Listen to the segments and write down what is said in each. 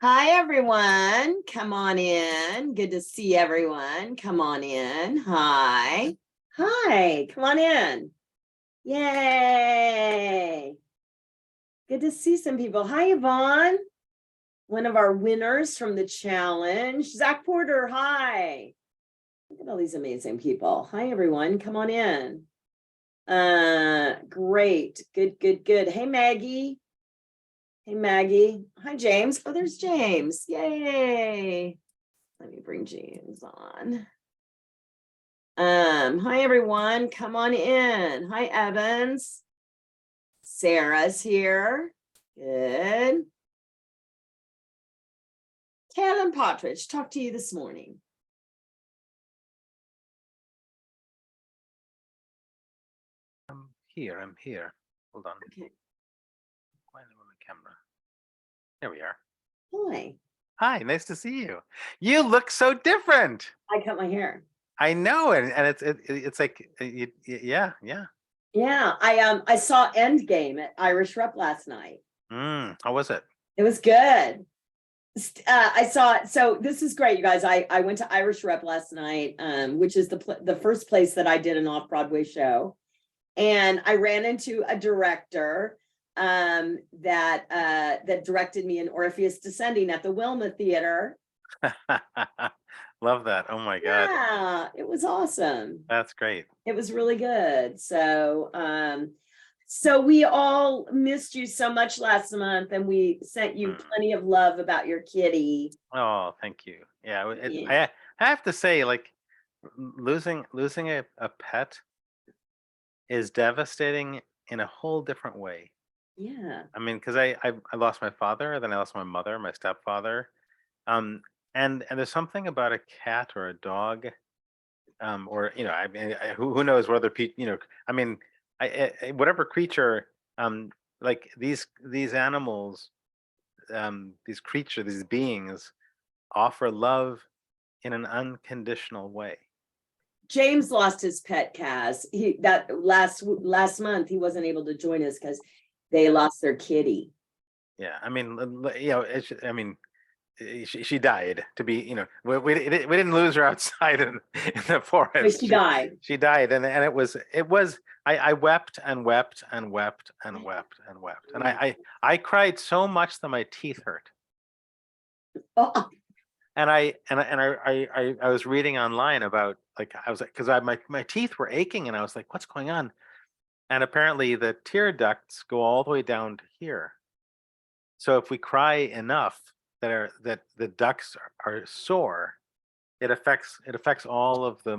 Hi, everyone. Come on in. Good to see everyone. Come on in. Hi. Hi. Come on in. Yay. Good to see some people. Hi, Yvonne. One of our winners from the challenge. Zach Porter. Hi. Look at all these amazing people. Hi, everyone. Come on in. Great. Good. Hey, Maggie. Hey, Maggie. Hi, James. Oh, there's James. Yay. Let me bring James on. Hi, everyone. Come on in. Hi, Evans. Sarah's here. Good. Callan Partridge, talk to you this morning. I'm here. Hold on. Okay. Why am I on the camera? There we are. Hi. Hi, nice to see you. You look so different. I cut my hair. I know, and it's like yeah. Yeah, I saw Endgame at Irish Rep last night. How was it? It was good. I saw, so this is great, you guys. I went to Irish Rep last night, which is the first place that I did an off-Broadway show. And I ran into a director that directed me in Orpheus Descending at the Wilma Theater. Love that. Oh my God. Yeah, it was awesome. That's great. It was really good. So we all missed you so much last month, and we sent you plenty of love about your kitty. Oh, thank you. Yeah, Yeah. I have to say, like, losing a pet is devastating in a whole different way. Yeah. I mean, because I lost my father, then I lost my mother, my stepfather, and there's something about a cat or a dog, or I mean, who knows whether I mean, whatever creature, like these animals, these creatures, these beings offer love in an unconditional way. James lost his pet Kaz. Last month he wasn't able to join us because they lost their kitty. Yeah, I mean, I mean, she died. To be, we didn't lose her outside in the forest. But she died. She died, and it was I wept and wept and wept and wept and wept, and I cried so much that my teeth hurt. Oh. And I was reading online about, like, I was like, because my teeth were aching, and I was like, what's going on? And apparently the tear ducts go all the way down to here. So if we cry enough that the ducts are sore, it affects all of the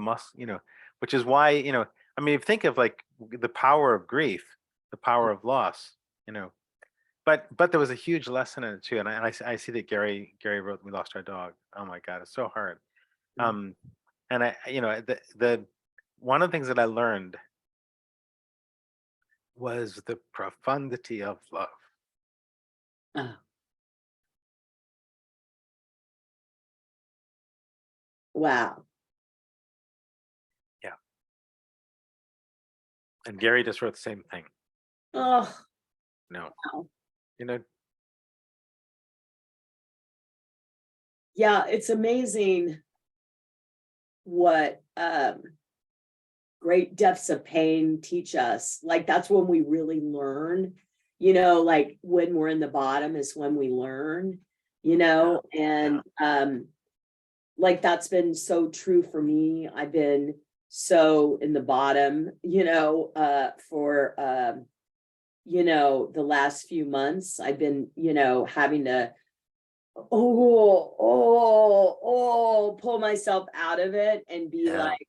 which is why, I mean, think of, like, the power of grief, the power of loss, but there was a huge lesson in it too. And I see that Gary wrote, "We lost our dog." Oh my God, it's so hard. And the one of the things that I learned was the profundity of love. Oh. Wow. Yeah. And Gary just wrote the same thing. Oh. No. Wow. Yeah, it's amazing what great depths of pain teach us. Like, that's when we really learn, like when we're in the bottom is when we learn, and like, that's been so true for me. I've been so in the bottom, for the last few months. I've been, having to pull myself out of it and be like,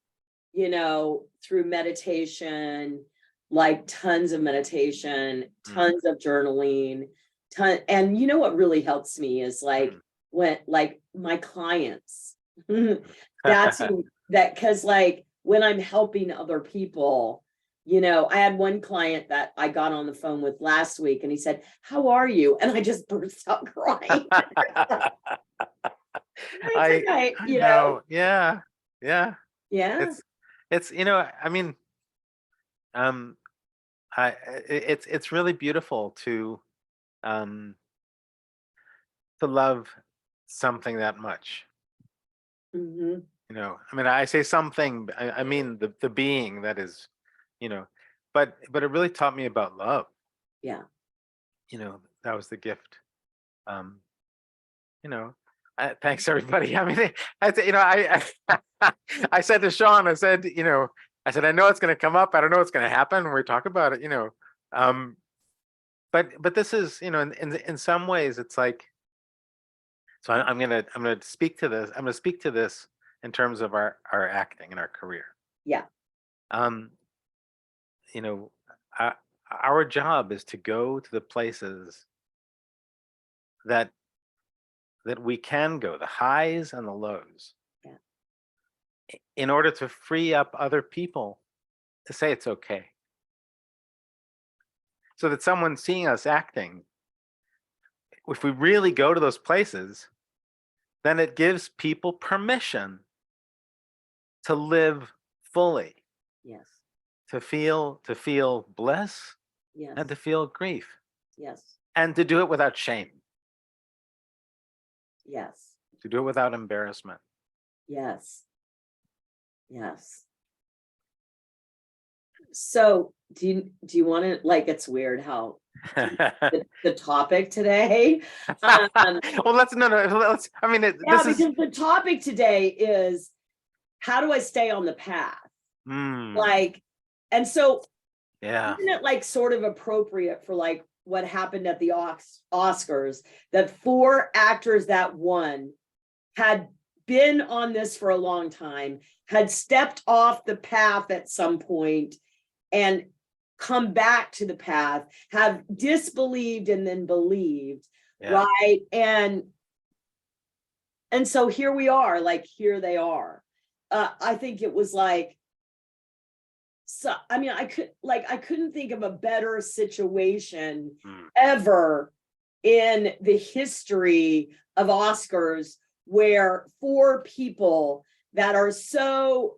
through meditation, like tons of meditation, tons of journaling, and what really helps me is like when, like, my clients, that's that, because like when I'm helping other people, I had one client that I got on the phone with last week, and he said, "How are you?" And I just burst out crying. I know. Yeah. Yeah. It's I mean, it's really beautiful to to love something that much. Mhm. You know, I mean, I say something, I mean the being that is, you know, but it really taught me about love. Yeah. You know, that was the gift. Um, you know, thanks everybody. I mean, you know, I said to Sean, I said, you know, I said, I know it's going to come up. I don't know what's going to happen when we talk about it, you know. Um, but this is, you know, in some ways, it's like, so I'm gonna speak to this. I'm gonna speak to this in terms of our acting and our career. Yeah. Um, you know, uh, our job is to go to the places that we can go, the highs and the lows, Yeah. in order to free up other people to say it's okay. So that someone seeing us acting, if we really go to those places, then it gives people permission to live fully, Yes. to feel bliss Yes. and to feel grief, Yes. and to do it without shame, Yes. to do it without embarrassment. Yes. Yes. So do you want to, like, it's weird how the topic today. Well, let's no, let's. I mean, Yeah, this is. because the topic today is how do I stay on the path? Like, and so Yeah. isn't it like sort of appropriate for like what happened at the Oscars, that 4 actors that won had been on this for a long time, had stepped off the path at some point and come back to the path, have disbelieved and then believed, Yeah. right? And so here we are, like, here they are. I think it was like, so I mean, I couldn't think of a better situation ever in the history of Oscars, where 4 people that are so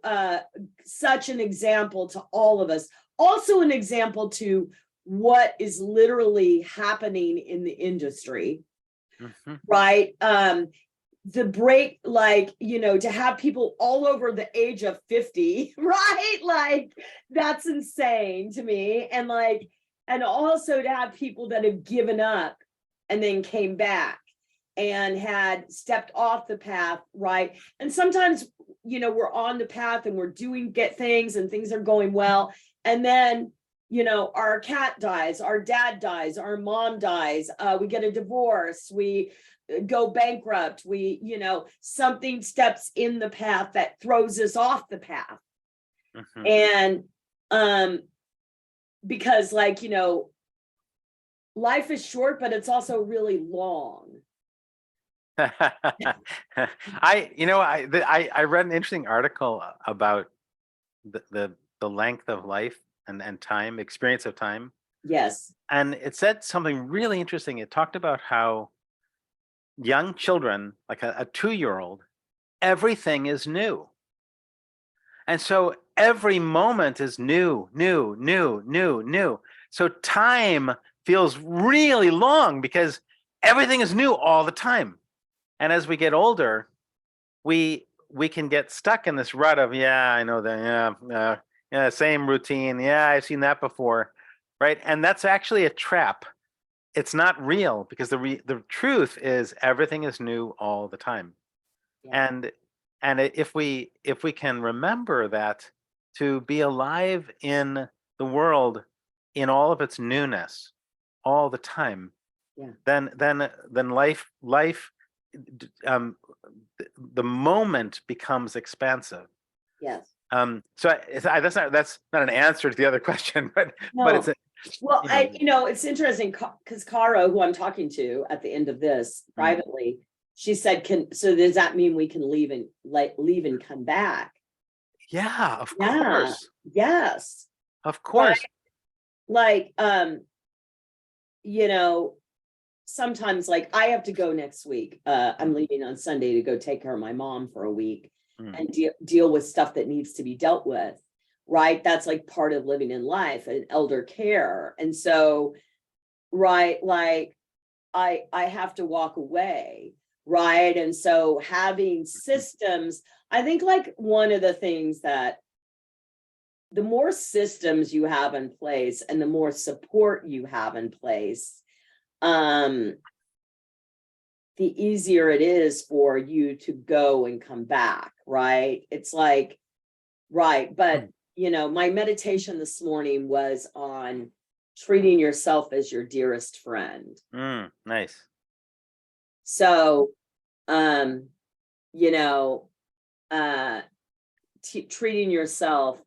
such an example to all of us, also an example to what is literally happening in the industry, right? The break, like, you know, to have people all over the age of 50, right? Like, that's insane to me. And like, and also to have people that have given up and then came back and had stepped off the path, right? And sometimes, you know, we're on the path and we're get things and things are going well. And then, you know, our cat dies, our dad dies, our mom dies, we get a divorce, we go bankrupt, we, you know, something steps in the path that throws us off the path. And because, like, you know, life is short, but it's also really long. I read an interesting article about the length of life and time, experience of time. Yes. And it said something really interesting. It talked about how young children, like a 2-year-old, everything is new. And so every moment is new. So time feels really long because everything is new all the time. And as we get older, we can get stuck in this rut of, yeah, I know that, yeah, same routine. Yeah, I've seen that before, right? And that's actually a trap. It's not real, because the truth is everything is new all the time. Yeah. And if we can remember that, to be alive in the world in all of its newness all the time, Yeah. then life the moment becomes expansive. Yes. So that's not an answer to the other question, but No. it's Well, you know, it's interesting because Caro, who I'm talking to at the end of this privately, she said, so does that mean we can leave and come back? Yeah, of course. Yes. Of course. Like, you know, sometimes, like, I have to go next week. I'm leaving on Sunday to go take care of my mom for a week and deal with stuff that needs to be dealt with. Right. That's like part of living in life and elder care. And so, right, like, I have to walk away, right? And so having systems, I think like one of the things that the more systems you have in place and the more support you have in place, the easier it is for you to go and come back, right? It's like, right. But, you know, my meditation this morning was on treating yourself as your dearest friend. Nice. So, you know, treating yourself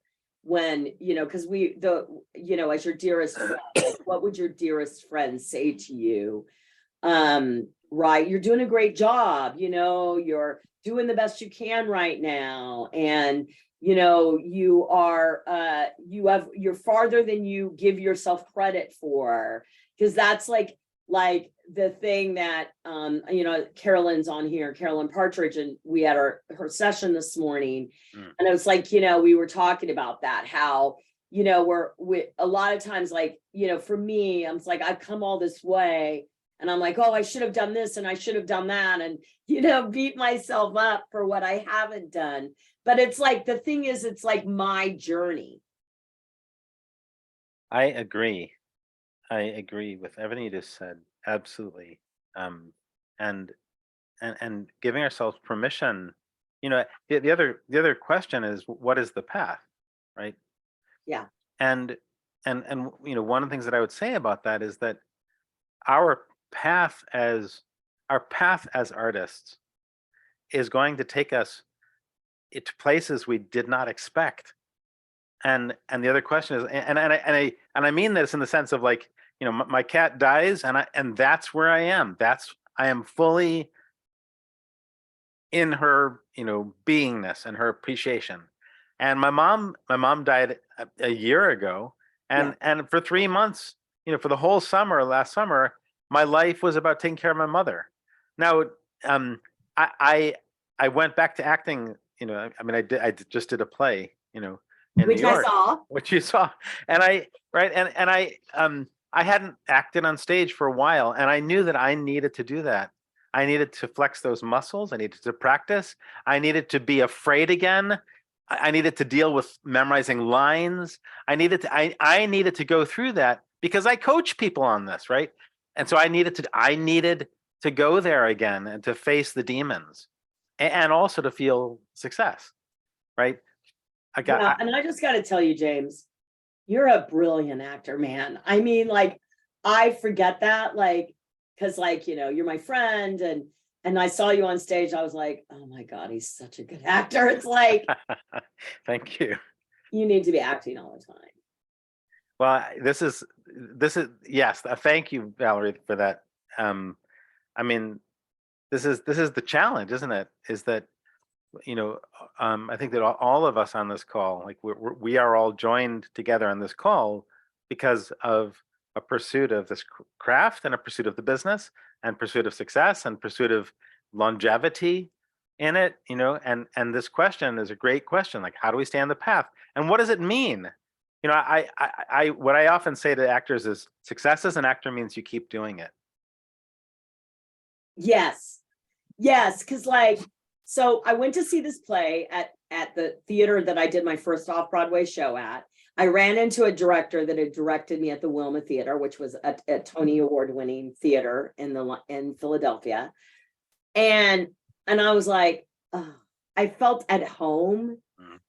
when, you know, because you know, as your dearest friend, like, what would your dearest friend say to you? Right, you're doing a great job, you know, you're doing the best you can right now, and you know, you're farther than you give yourself credit for, because that's like the thing that you know, Carolyn's on here, Carolyn Partridge, and we had her session this morning, and it was like, you know, we were talking about that, how, you know, we a lot of times, like, you know, for me, I'm like, I've come all this way, and I'm like, oh, I should have done this and I should have done that, and, you know, beat myself up for what I haven't done. But it's like, the thing is, it's like my journey. I agree. I agree with everything you just said. Absolutely. And giving ourselves permission. You know, the other question is, what is the path, right? Yeah. And you know, one of the things that I would say about that is that our path as artists is going to take us to places we did not expect. And the other question is, and I mean this in the sense of, like, you know, my cat dies, and that's where I am. I am fully in her, you know, beingness and her appreciation. And my mom died a year ago, and for 3 months, you know, for the whole summer, last summer, my life was about taking care of my mother. Now, I went back to acting. You know, I mean, I just did a play, you know, in New Which I York, saw. which you saw, and I hadn't acted on stage for a while, and I knew that I needed to do that. I needed to flex those muscles. I needed to practice. I needed to be afraid again. I needed to deal with memorizing lines. I needed to go through that because I coach people on this, right? And so I needed to go there again and to face the demons, and also to feel success, right? And I just got to tell you, James, you're a brilliant actor, man. I mean, like, I forget that, like, because, like, you know, you're my friend, and I saw you on stage. I was like, oh my God, he's such a good actor. It's like, thank you. You need to be acting all the time. Well, this is yes. Thank you, Valerie, for that. I mean, this is the challenge, isn't it? Is that, you know, I think that all of us on this call, like, we are all joined together on this call because of a pursuit of this craft, and a pursuit of the business, and pursuit of success, and pursuit of longevity in it, you know. And this question is a great question, like, how do we stay on the path, and what does it mean? You know, I what I often say to actors is, success as an actor means you keep doing it. Yes, because, like, so I went to see this play at the theater that I did my first off-Broadway show at. I ran into a director that had directed me at the Wilma Theater, which was a Tony Award-winning theater in Philadelphia, and I was like, oh, I felt at home,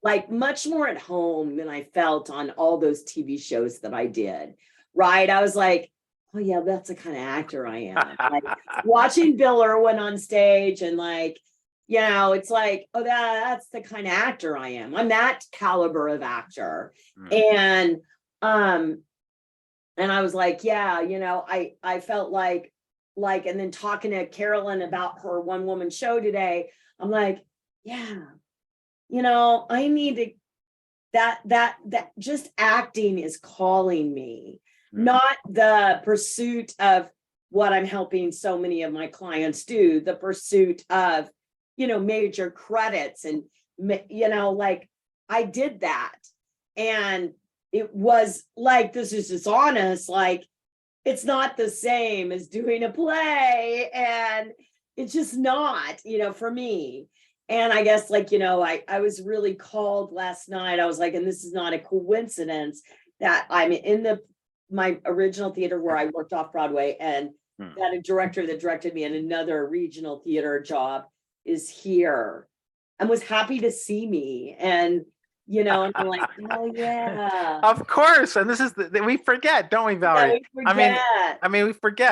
like much more at home than I felt on all those TV shows that I did. Right? I was like, oh yeah, that's the kind of actor I am. Like, watching Bill Irwin on stage, and, like, you know, it's like, oh, that's the kind of actor I am. I'm that caliber of actor. And I was like, yeah, you know, I felt like, and then talking to Carolyn about her one woman show today, I'm like, yeah, you know, I need to, that just acting is calling me, not the pursuit of what I'm helping so many of my clients do, the pursuit of, you know, major credits, and, you know, like, I did that, and it was like, this is just honest, like, it's not the same as doing a play, and it's just not, for me. And I guess, like, I was really called last night. I was like, and this is not a coincidence that I'm in my original theater where I worked off Broadway, and that a director that directed me in another regional theater job is here and was happy to see me. And and I'm like, oh yeah. Of course. And this is we forget, don't we, Valerie? Yeah,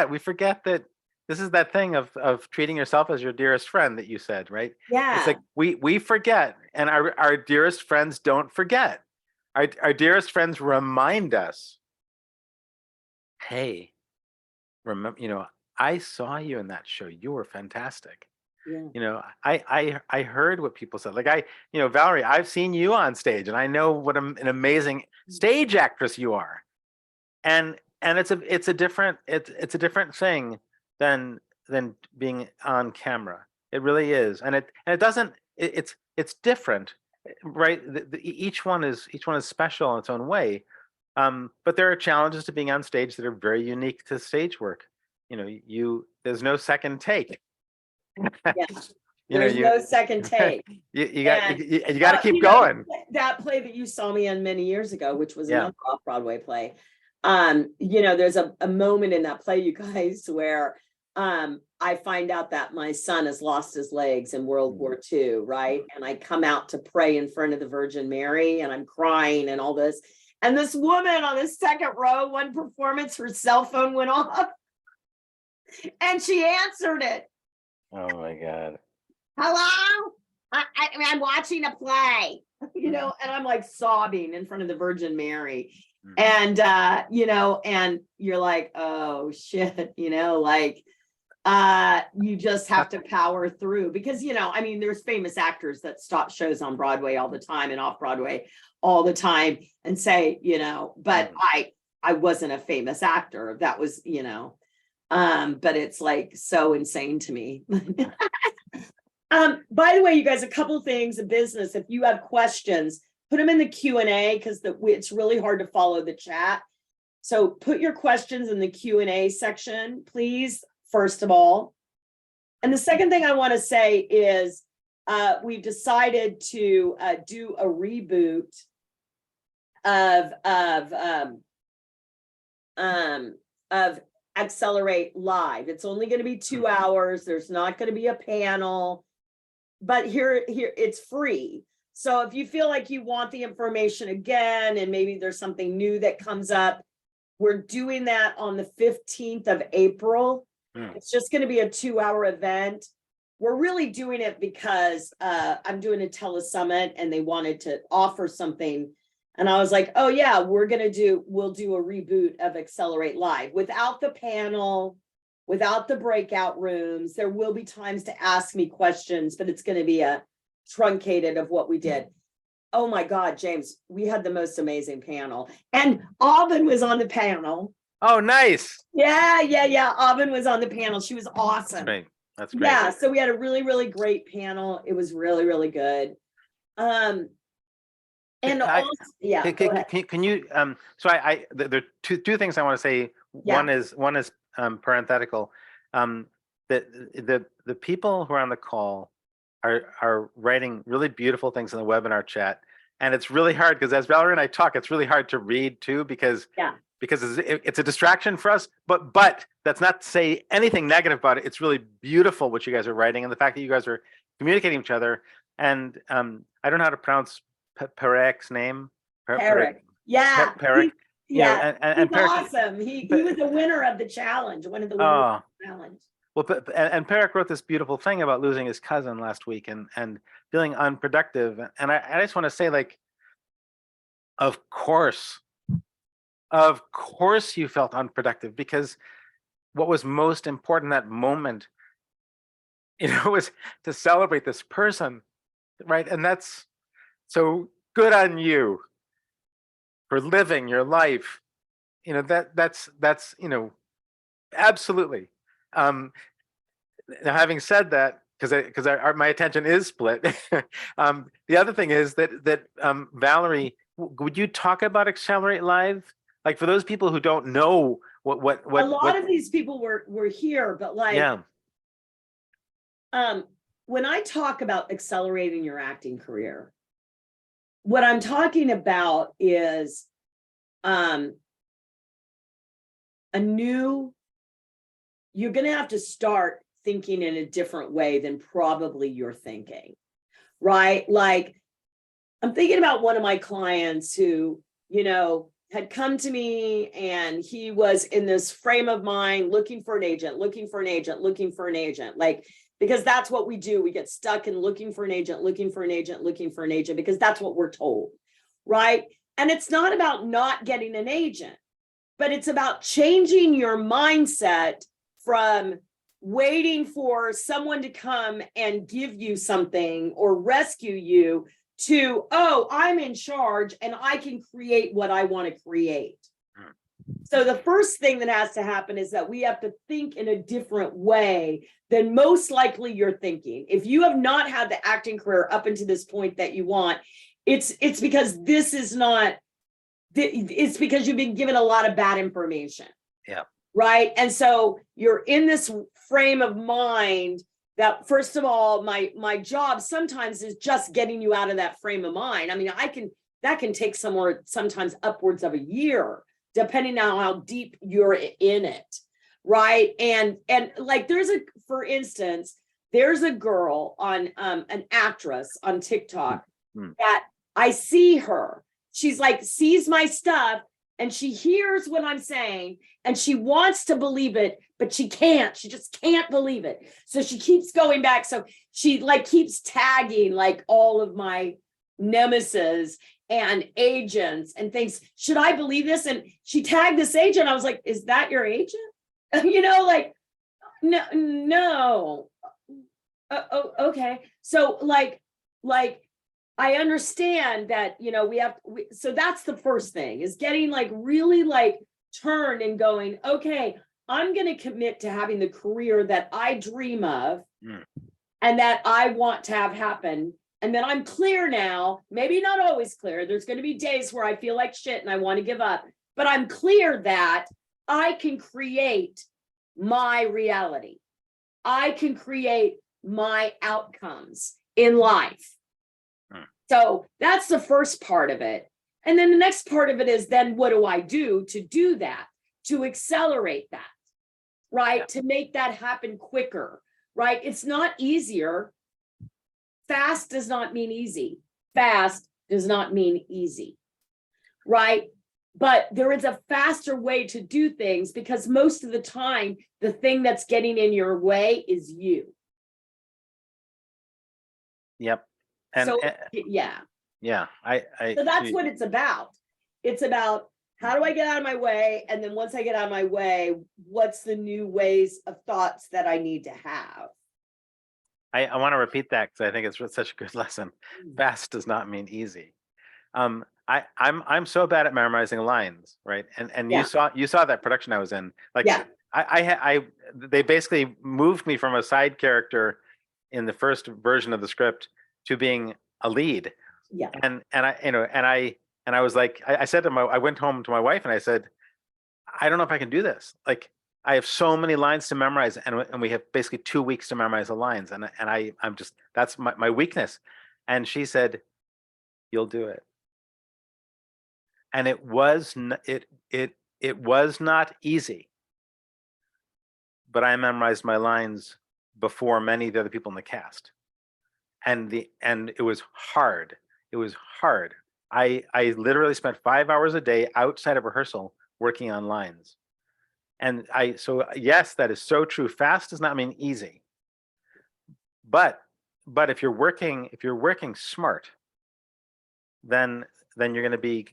we forget that this is that thing of treating yourself as your dearest friend that you said, right? yeah. It's like we forget, and our dearest friends don't forget. Our dearest friends remind us, hey, remember, I saw you in that show. You were fantastic. Yeah. I heard what people said. Like Valerie, I've seen you on stage, and I know what an amazing stage actress you are. And it's a different thing than being on camera. It really is, and it doesn't. It's different, right? Each one is special in its own way. But there are challenges to being on stage that are very unique to stage work. There's no second take. Yeah. There's no second take. You got to keep going. That play that you saw me in many years ago, which was another off-Broadway play. There's a moment in that play, you guys, where I find out that my son has lost his legs in World War II, right? And I come out to pray in front of the Virgin Mary, and I'm crying and all this. And this woman on the second row, one performance, her cell phone went off, and she answered it. Oh my God. Hello? I'm watching a play, and I'm like sobbing in front of the Virgin Mary. And, and you're like, oh shit, you just have to power through because, there's famous actors that stop shows on Broadway all the time and off Broadway all the time and say, but I wasn't a famous actor. That was, but it's like so insane to me. By the way, you guys, a couple things of business. If you have questions, put them in the Q&A because it's really hard to follow the chat. So put your questions in the Q&A section, please, first of all. And the second thing I want to say is we've decided to do a reboot of Accelerate Live. It's only going to be 2 hours. There's not going to be a panel, but here it's free. So if you feel like you want the information again, and maybe there's something new that comes up, we're doing that on the 15th of April. It's just going to be a 2-hour event. We're really doing it because I'm doing a telesummit and they wanted to offer something. And I was like, oh yeah, we'll do a reboot of Accelerate Live without the panel, without the breakout rooms. There will be times to ask me questions, but it's going to be a truncated of what we did. Oh my God, James, we had the most amazing panel. And Aubin was on the panel. Oh, nice. Yeah. Aubin was on the panel. She was awesome. That's great. Yeah, so we had a really, really great panel. It was really, really good. And also, yeah. Can you so there are two things I want to say. Yeah. One is parenthetical. That the people who are on the call are writing really beautiful things in the webinar chat, and it's really hard because as Valerie and I talk, it's really hard to read too because it's a distraction for us. But that's not to say anything negative about it. It's really beautiful what you guys are writing, and the fact that you guys are communicating with each other. And I don't know how to pronounce Perek's name. Perek. Yeah. Perek. Yeah. And He's awesome. He was a winner of the challenge. One of the winners of the challenge. Well, and Perek wrote this beautiful thing about losing his cousin last week and feeling unproductive. And I just want to say, like, of course you felt unproductive because what was most important in that moment, was to celebrate this person, right? And that's so good on you for living your life. That's absolutely. Now, having said that, because my attention is split, the other thing is that Valerie, would you talk about Accelerate Live? Like, for those people who don't know A lot of these people were here, but like, yeah. When I talk about accelerating your acting career, what I'm talking about is you're going to have to start thinking in a different way than probably you're thinking, right? Like, I'm thinking about one of my clients who, had come to me, and he was in this frame of mind, looking for an agent, like, because that's what we do. We get stuck in looking for an agent, because that's what we're told, right? And it's not about not getting an agent, but it's about changing your mindset from waiting for someone to come and give you something or rescue you to, oh, I'm in charge and I can create what I want to create. So the first thing that has to happen is that we have to think in a different way than most likely you're thinking. If you have not had the acting career up until this point that you want, it's because it's because you've been given a lot of bad information. Yeah. Right. And so you're in this frame of mind that, first of all, my job sometimes is just getting you out of that frame of mind. I mean, that can take sometimes upwards of a year, depending on how deep you're in it. Right. And like, for instance, there's a girl on an actress on TikTok that I see her. She's like, sees my stuff, and she hears what I'm saying, and she wants to believe it, but she can't. She just can't believe it. So she keeps going back. So she like keeps tagging like all of my nemesis and agents and thinks, should I believe this? And she tagged this agent. I was like, is that your agent? Like, no. Okay. So like, I understand that, so that's the first thing, is getting like really like turned and going, okay, I'm going to commit to having the career that I dream of and that I want to have happen. And then I'm clear now, maybe not always clear. There's going to be days where I feel like shit and I want to give up, but I'm clear that I can create my reality. I can create my outcomes in life. So that's the first part of it. And then the next part of it is, then what do I do to do that, to accelerate that, right? Yeah. To make that happen quicker, right? It's not easier. Fast does not mean easy. Fast does not mean easy, right? But there is a faster way to do things, because most of the time, the thing that's getting in your way is you. Yep. And so, so that's what it's about. It's about, how do I get out of my way? And then once I get out of my way, what's the new ways of thoughts that I need to have? I want to repeat that because I think it's such a good lesson. Fast does not mean easy. I'm so bad at memorizing lines, right? And you saw that production I was in. Like, they basically moved me from a side character in the first version of the script to being a lead. Yeah. And I was like, I said I went home to my wife and I said, I don't know if I can do this. Like, I have so many lines to memorize, and we have basically 2 weeks to memorize the lines. And I'm just, that's my weakness. And she said, you'll do it. And it was not easy, but I memorized my lines before many of the other people in the cast. And it was hard. It was hard. I literally spent 5 hours a day outside of rehearsal working on lines. And so yes, that is so true. Fast does not mean easy. But if you're working smart, then you're going to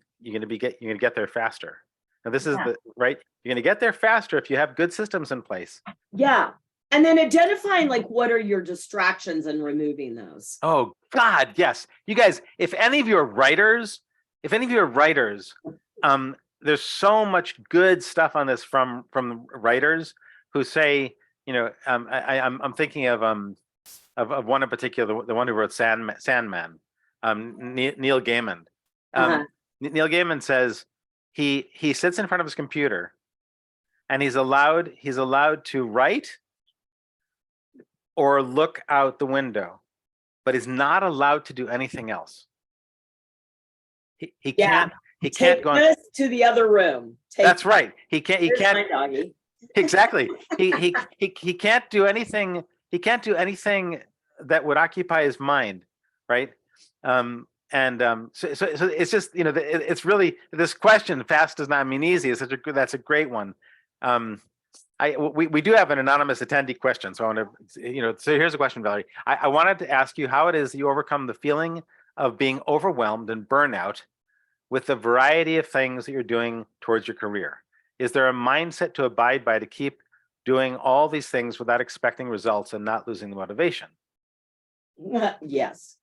get there faster. Now this is right. You're going to get there faster if you have good systems in place. Yeah. And then identifying like, what are your distractions and removing those. Oh God, yes. You guys, if any of you are writers, there's so much good stuff on this from writers who say, I'm thinking of one in particular, the one who wrote Sandman, Neil Gaiman. Neil Gaiman says he sits in front of his computer and he's allowed to write or look out the window, but he's not allowed to do anything else. He Yeah. can't Take go on. this to the other room. That's right. He Here's can't my doggy. exactly. He can't do anything. He can't do anything that would occupy his mind, right? So it's just, you know, it's really, this question, fast does not mean easy, is such a good, that's a great one. We do have an anonymous attendee question, so I want to, you know, so here's a question, Valerie. I wanted to ask you how it is you overcome the feeling of being overwhelmed and burnout with the variety of things that you're doing towards your career. Is there a mindset to abide by to keep doing all these things without expecting results and not losing the motivation? Yes.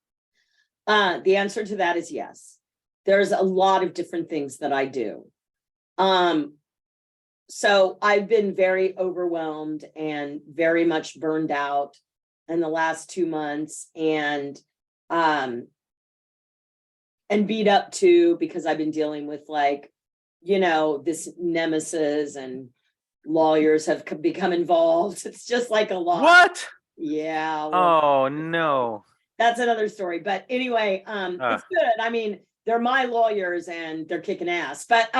The answer to that is yes. There's a lot of different things that I do. So I've been very overwhelmed and very much burned out in the last 2 months, and beat up too, because I've been dealing with, like, you know, this nemesis, and lawyers have become involved. It's just like a lot. What? Yeah. Oh no. That's another story. But anyway, it's good. I mean, they're my lawyers and they're kicking ass, but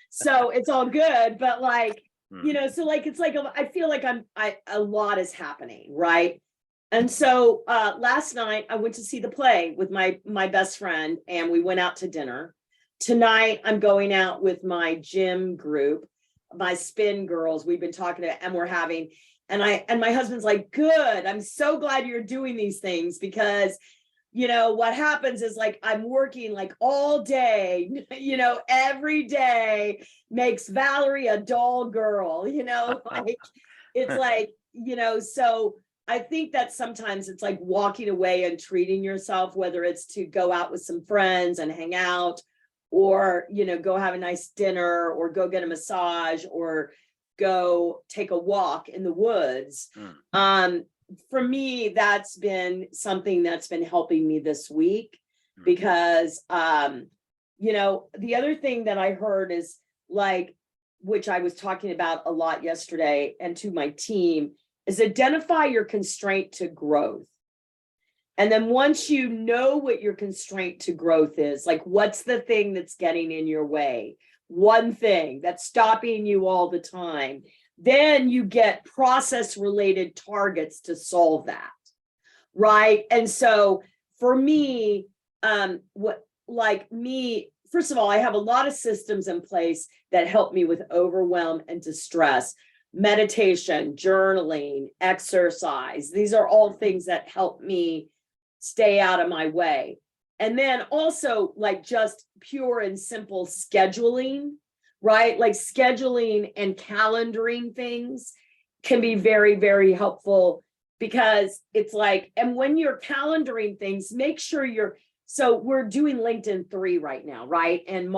so it's all good. But like, you know, so like, it's like, I feel like a lot is happening, right? And so last night I went to see the play with my best friend, and we went out to dinner. Tonight I'm going out with my gym group, my spin girls. We've been talking to, and we're having, and my husband's like, good, I'm so glad you're doing these things, because, you know, what happens is, like, I'm working like all day, you know, every day makes Valerie a dull girl, you know, like, it's like, you know, so I think that sometimes it's like walking away and treating yourself, whether it's to go out with some friends and hang out, or, you know, go have a nice dinner, or go get a massage, or go take a walk in the woods. For me, that's been something that's been helping me this week, because, you know, the other thing that I heard is, like, which I was talking about a lot yesterday and to my team, is identify your constraint to growth. And then once you know what your constraint to growth is, like, what's the thing that's getting in your way? One thing that's stopping you all the time. Then you get process related targets to solve that. Right. And so for me, first of all, I have a lot of systems in place that help me with overwhelm and distress. Meditation, journaling, exercise. These are all things that help me stay out of my way. And then also, like, just pure and simple scheduling, right? Like, scheduling and calendaring things can be very, very helpful, because it's like, and when you're calendaring things, make sure so we're doing LinkedIn 3 right now, right? And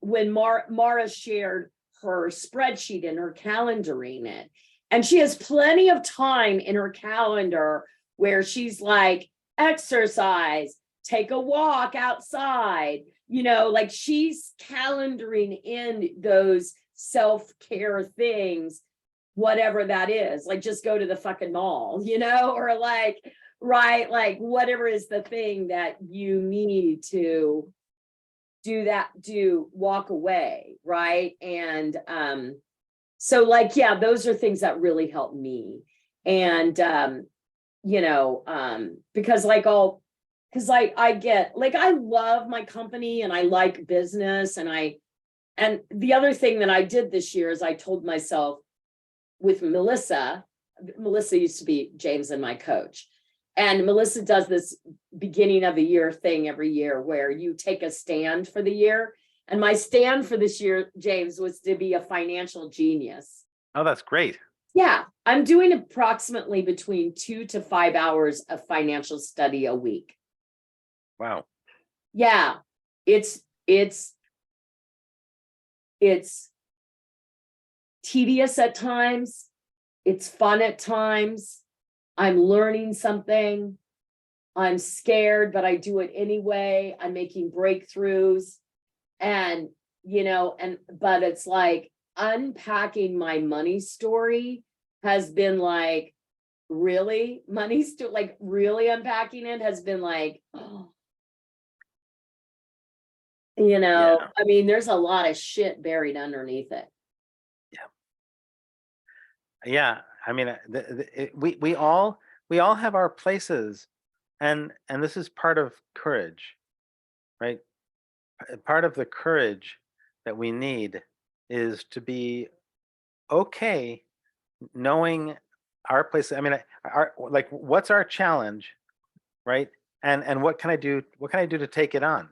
when Mara shared her spreadsheet and her calendaring it, and she has plenty of time in her calendar where she's like, exercise, take a walk outside, you know, like, she's calendaring in those self-care things, whatever that is, like, just go to the fucking mall, you know, or like, right, like, whatever is the thing that you need to walk away, right? And so, like, yeah, those are things that really help me. And you know, because I get, like, I love my company and I like business, and the other thing that I did this year is I told myself, with Melissa used to be James and my coach, and Melissa does this beginning of the year thing every year where you take a stand for the year. And my stand for this year, James, was to be a financial genius. Oh, that's great. Yeah, I'm doing approximately between 2 to 5 hours of financial study a week. Wow. Yeah, it's tedious at times. It's fun at times. I'm learning something. I'm scared, but I do it anyway. I'm making breakthroughs, and, you know, but it's like, unpacking my money story has been like, really? Money story, like really unpacking it has been like, oh, Yeah. I mean, there's a lot of shit buried underneath it. Yeah. I mean, we all have our places, and this is part of courage, right? Part of the courage that we need is to be okay knowing our place. I mean, like, what's our challenge, right? And what can I do? What can I do to take it on,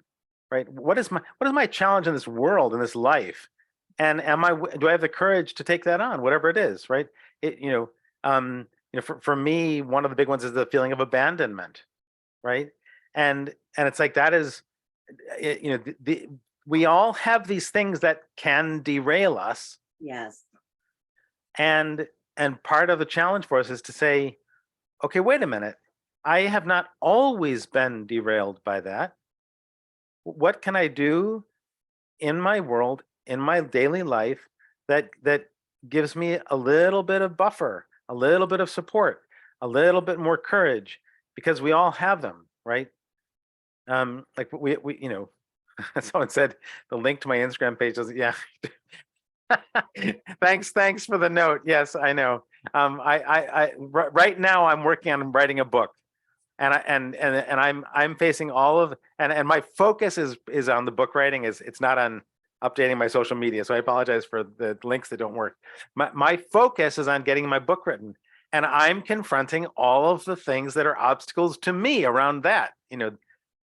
right? What is my challenge in this world, in this life? And do I have the courage to take that on, whatever it is, right? It, for me, one of the big ones is the feeling of abandonment, right? And it's like that is, we all have these things that can derail us, Yes. and part of the challenge for us is to say, okay, wait a minute, I have not always been derailed by that. What can I do in my world, in my daily life, that gives me a little bit of buffer, a little bit of support, a little bit more courage, because we all have them, right? Like we someone said the link to my Instagram page doesn't. Yeah. Thanks for the note. Yes, I know. Right now I'm working on writing a book, and I'm facing all of, and my focus is on the book writing. It's not on updating my social media. So I apologize for the links that don't work. My focus is on getting my book written, and I'm confronting all of the things that are obstacles to me around that.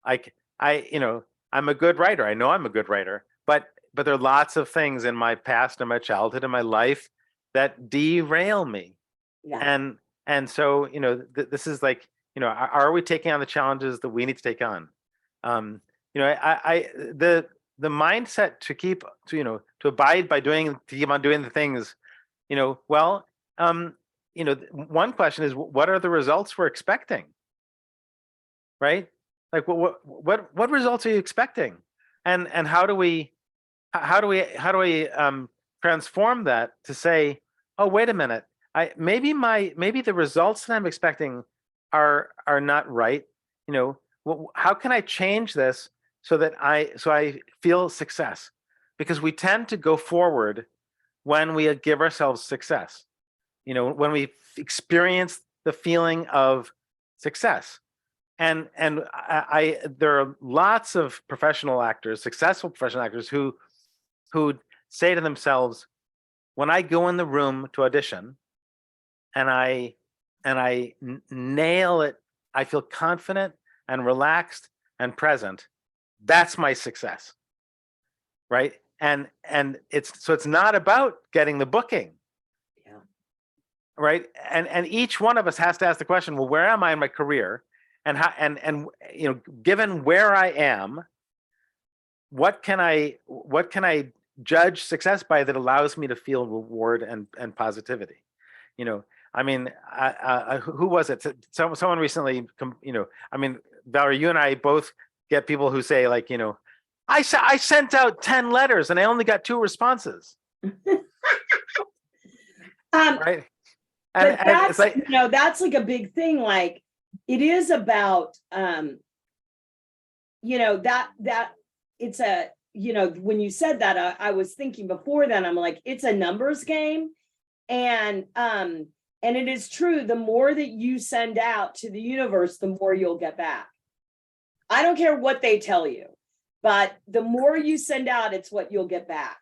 Like I'm a good writer. I know I'm a good writer, but there are lots of things in my past and my childhood and my life that derail me. Yeah. And so, this is like, are we taking on the challenges that we need to take on? The mindset to abide by to keep on doing the things, well, one question is, what are the results we're expecting? Right? Like, what results are you expecting? And how do we transform that to say, oh, wait a minute, maybe the results that I'm expecting are not right. How can I change this so that I feel success? Because we tend to go forward when we give ourselves success. When we experience the feeling of success. And there are lots of successful professional actors who say to themselves, when I go in the room to audition and I nail it, I feel confident and relaxed and present. That's my success, right? And it's not about getting the booking, Yeah. right? And each one of us has to ask the question, well, where am I in my career? And how, given where I am, what can I judge success by that allows me to feel reward and positivity? I mean, who was it? Someone recently, I mean, Valerie, you and I both get people who say, like, I sent out 10 letters and I only got 2 responses. Right. But And it's like, that's like a big thing. Like, it is about, that it's a, when you said that, I was thinking before then, I'm like, it's a numbers game. And it is true. The more that you send out to the universe, the more you'll get back. I don't care what they tell you, but the more you send out, it's what you'll get back.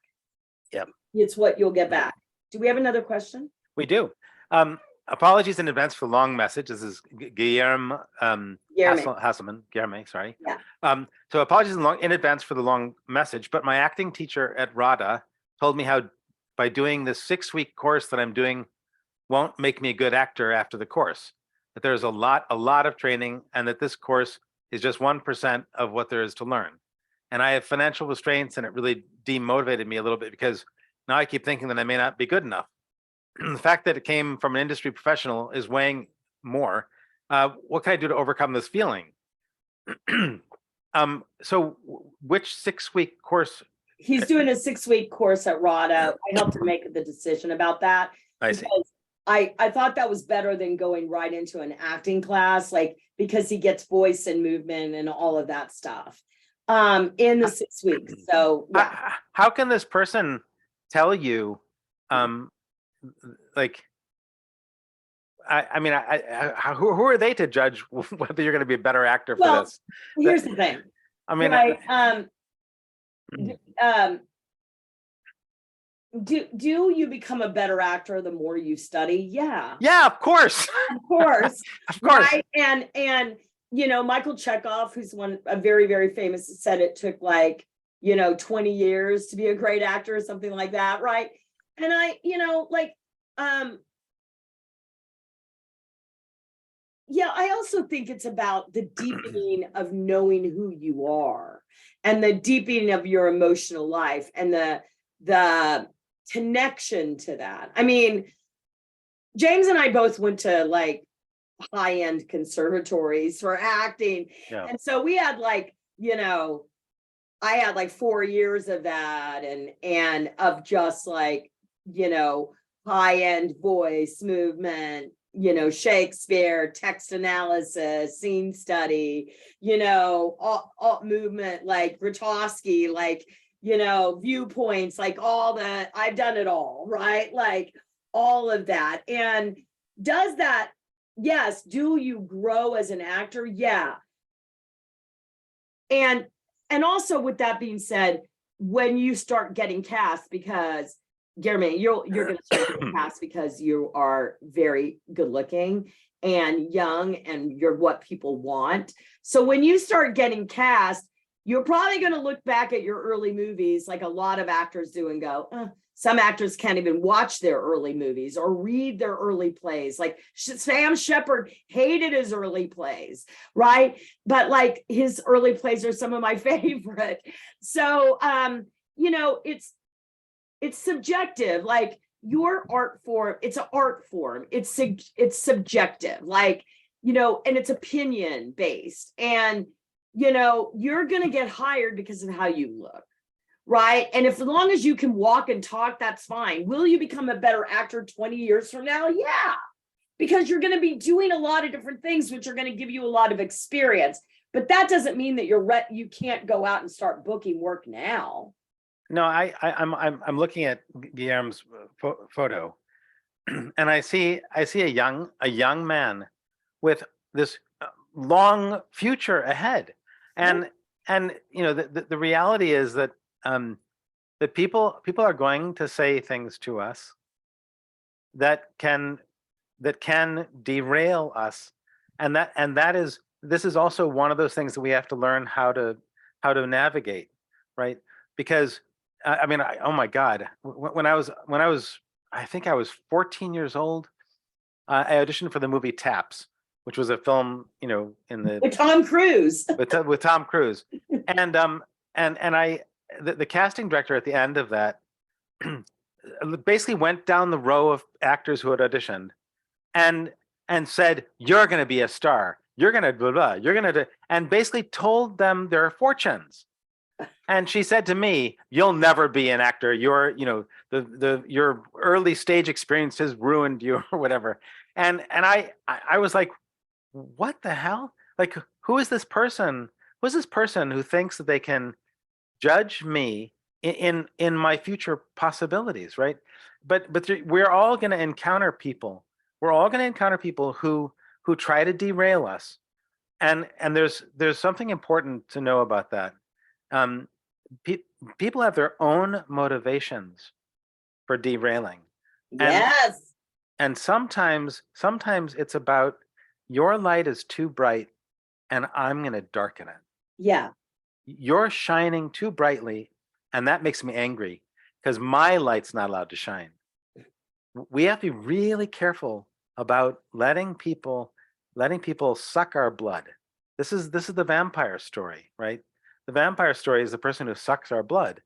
Yep. It's what you'll get back. Do we have another question? We do. Apologies in advance for the long message. This is Guillermo Hasselman. Guillermo, sorry. Yeah. So apologies in advance for the long message, but my acting teacher at RADA told me how by doing this 6-week course that I'm doing won't make me a good actor after the course. That there's a lot of training, and that this course is just 1% of what there is to learn. And I have financial restraints, and it really demotivated me a little bit, because now I keep thinking that I may not be good enough. The fact that it came from an industry professional is weighing more. What can I do to overcome this feeling? So which 6-week course he's doing a 6-week course at RADA. I helped him make the decision about that. I see. Because I thought that was better than going right into an acting class, like, because he gets voice and movement and all of that stuff in the 6 weeks. So yeah. How can this person tell you, like, I mean, who are they to judge whether you're going to be a better actor for Well, this? here's the thing. I mean, Right. Do you become a better actor the more you study? Yeah. yeah, of course. Of course. Of course. Right. And you know, Michael Chekhov, who's a very, very famous, said it took like, 20 years to be a great actor or something like that. Right. And yeah, I also think it's about the deepening of knowing who you are and the deepening of your emotional life and the connection to that. I mean, James and I both went to like high-end conservatories for acting. Yeah. And so we had like, I had like 4 years of that and of just like, high-end voice movement, Shakespeare, text analysis, scene study, all movement, like Grotowski, like, viewpoints, like all that. I've done it all, right? Like all of that. And does that, yes, do you grow as an actor? Yeah. And also with that being said, when you start getting cast, because Jeremy, you're going to start getting cast because you are very good looking and young and you're what people want. So when you start getting cast, you're probably going to look back at your early movies like a lot of actors do and go, some actors can't even watch their early movies or read their early plays. Like Sam Shepard hated his early plays, right? But like his early plays are some of my favorite. So, it's subjective. Like your art form, it's an art form. It's subjective, like, and it's opinion based. And, you're going to get hired because of how you look. Right. And as long as you can walk and talk, that's fine. Will you become a better actor 20 years from now? Yeah, because you're going to be doing a lot of different things, which are going to give you a lot of experience. But that doesn't mean that you can't go out and start booking work now. No, I'm looking at Guillermo's photo, and I see a young man with this long future ahead, and the reality is that that people are going to say things to us that can derail us, and this is also one of those things that we have to learn how to navigate, right? Because I mean, oh my God, when I was I think I was 14 years old, I auditioned for the movie Taps, which was a film, with Tom Cruise. with Tom Cruise, and the casting director at the end of that basically went down the row of actors who had auditioned and said, "You're going to be a star. You're going to blah blah. You're going to," and basically told them their fortunes. And she said to me, "You'll never be an actor. Your your early stage experience has ruined you," or whatever. And I was like, "What the hell? Like, who is this person? Who is this person who thinks that they can judge me in my future possibilities, right?" But we're all going to encounter people. We're all going to encounter people who try to derail us, and there's something important to know about that. People have their own motivations for derailing. Yes. And sometimes it's about your light is too bright and I'm going to darken it. Yeah. You're shining too brightly and that makes me angry because my light's not allowed to shine. We have to be really careful about letting people suck our blood. This is the vampire story, right? The vampire story is the person who sucks our blood,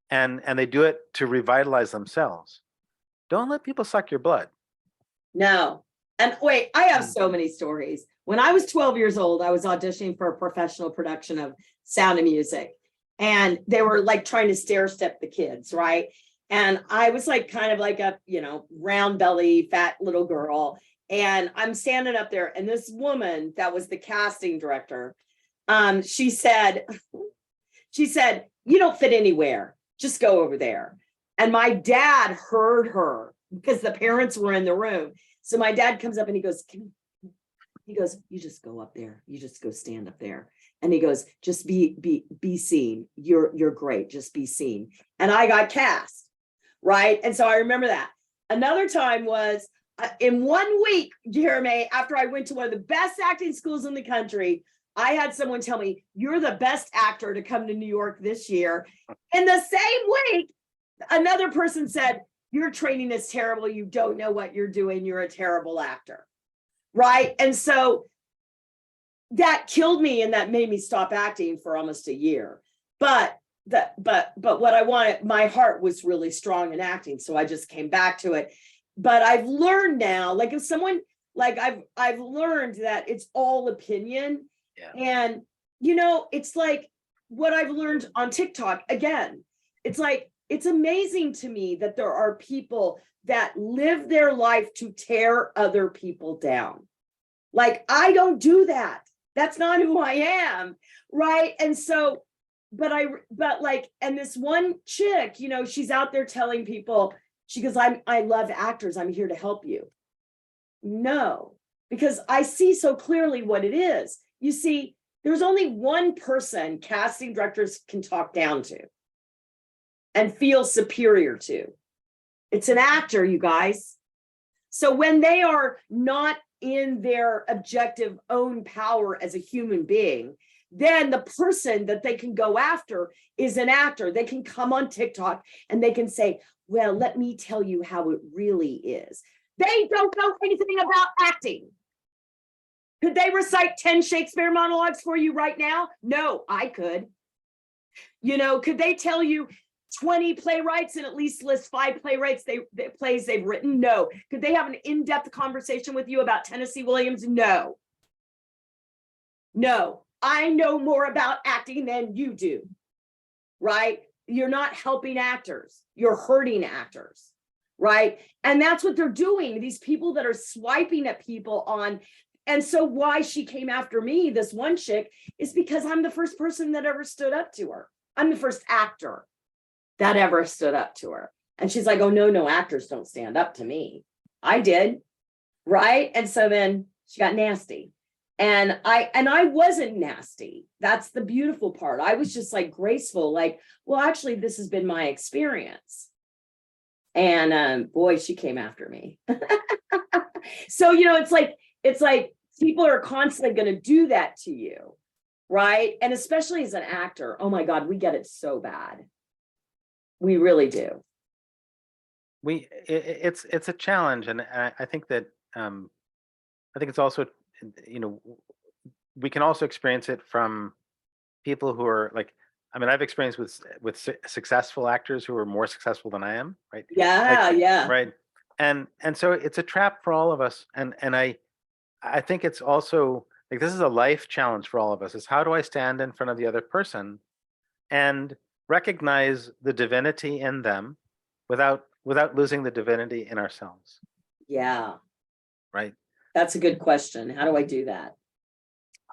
and they do it to revitalize themselves. Don't let people suck your blood. No. And wait, I have so many stories. When I was 12 years old, I was auditioning for a professional production of Sound of Music. and they were like trying to stair step the kids, right? And I was like kind of like a, you know, round belly, fat little girl. And I'm standing up there, and this woman that was the casting director, she said, you don't fit anywhere. Just go over there. And my dad heard her because the parents were in the room. So my dad comes up and he goes, you just go up there. You just go stand up there. And he goes, just be seen. You're great. Just be seen. And I got cast. Right. And so I remember that. Another time was in 1 week, Jeremy, after I went to one of the best acting schools in the country, I had someone tell me, you're the best actor to come to New York this year. In the same week, another person said, your training is terrible. You don't know what you're doing. You're a terrible actor. Right. And so that killed me, and that made me stop acting for almost a year. But what I wanted, my heart was really strong in acting. So I just came back to it. But I've learned now, like if someone, like I've learned that it's all opinion. Yeah. And, you know, it's like what I've learned on TikTok again. It's like, it's amazing to me that there are people that live their life to tear other people down. Like, I don't do that. That's not who I am. Right. And so, but like, and this one chick, you know, she's out there telling people, she goes, I love actors. I'm here to help you. No, because I see so clearly what it is. You see, there's only one person casting directors can talk down to and feel superior to. It's an actor, you guys. So when they are not in their objective own power as a human being, then the person that they can go after is an actor. They can come on TikTok and they can say, well, let me tell you how it really is. They don't know anything about acting. Could they recite 10 Shakespeare monologues for you right now? No, I could. You know, could they tell you 20 playwrights and at least list 5 playwrights plays they've written? No. Could they have an in-depth conversation with you about Tennessee Williams? No. No. I know more about acting than you do. Right? You're not helping actors. You're hurting actors. Right? And that's what they're doing. These people that are swiping at people on. And so why she came after me, this one chick, is because I'm the first person that ever stood up to her. I'm the first actor that ever stood up to her. And she's like, oh, no, actors don't stand up to me. I did. Right. And so then she got nasty. And I wasn't nasty. That's the beautiful part. I was just like graceful, like, well, actually, this has been my experience. And boy, she came after me. So, you know, it's like people are constantly going to do that to you. Right. And especially as an actor, oh my God, we get it so bad. We really do. It's a challenge, and I think that I think it's also, you know, we can also experience it from people who are like, I mean, I've experienced with successful actors who are more successful than I am, right? Yeah, like, yeah. right. And so it's a trap for all of us, and I think it's also like, this is a life challenge for all of us, is how do I stand in front of the other person and recognize the divinity in them without losing the divinity in ourselves. Yeah. Right. That's a good question. How do I do that?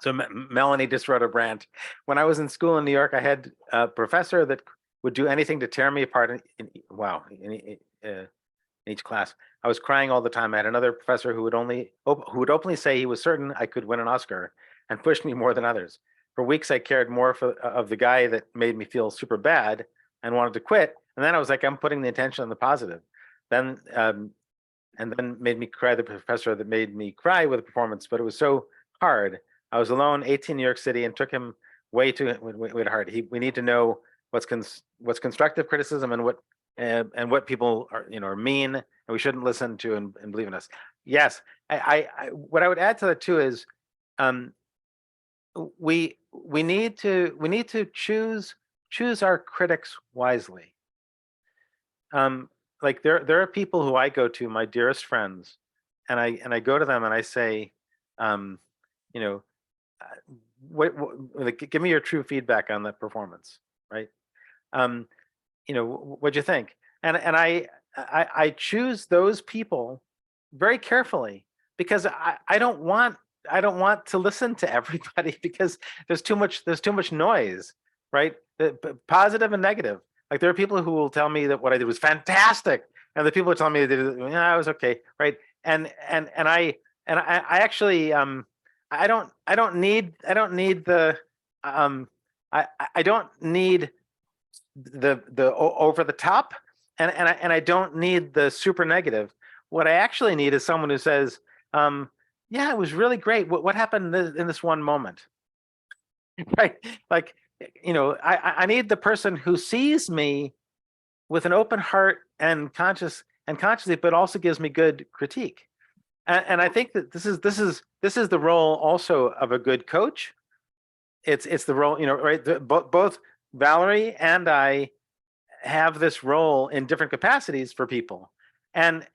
So Melanie just wrote a rant. When I was in school in New York, I had a professor that would do anything to tear me apart in each class. I was crying all the time. I had another professor who would openly say he was certain I could win an Oscar and pushed me more than others. For weeks, I cared more of the guy that made me feel super bad and wanted to quit. And then I was like, I'm putting the attention on the positive. Then, and then made me cry, the professor that made me cry with a performance, but it was so hard. I was alone, 18 New York City, and took him way too hard. We need to know what's constructive criticism and what people are, you know, are mean, and we shouldn't listen to and believe in us. Yes, what I would add to that too is, we need to choose our critics wisely. Like there are people who I go to, my dearest friends, and I go to them and I say, you know, like, give me your true feedback on that performance. right? Um, what'd you think? And I choose those people very carefully because I don't want to listen to everybody because there's too much noise, right? Positive and negative. Like there are people who will tell me that what I did was fantastic, and the people who tell me that yeah, I was okay, right? And I actually I don't need the um I don't need the over the top, and I don't need the super negative. What I actually need is someone who says, "Yeah, it was really great. What happened in this one moment?" Right? Like, I need the person who sees me with an open heart and consciously, but also gives me good critique. And I think that this is the role also of a good coach. It's the role, right? Both Valerie and I have this role in different capacities for people, and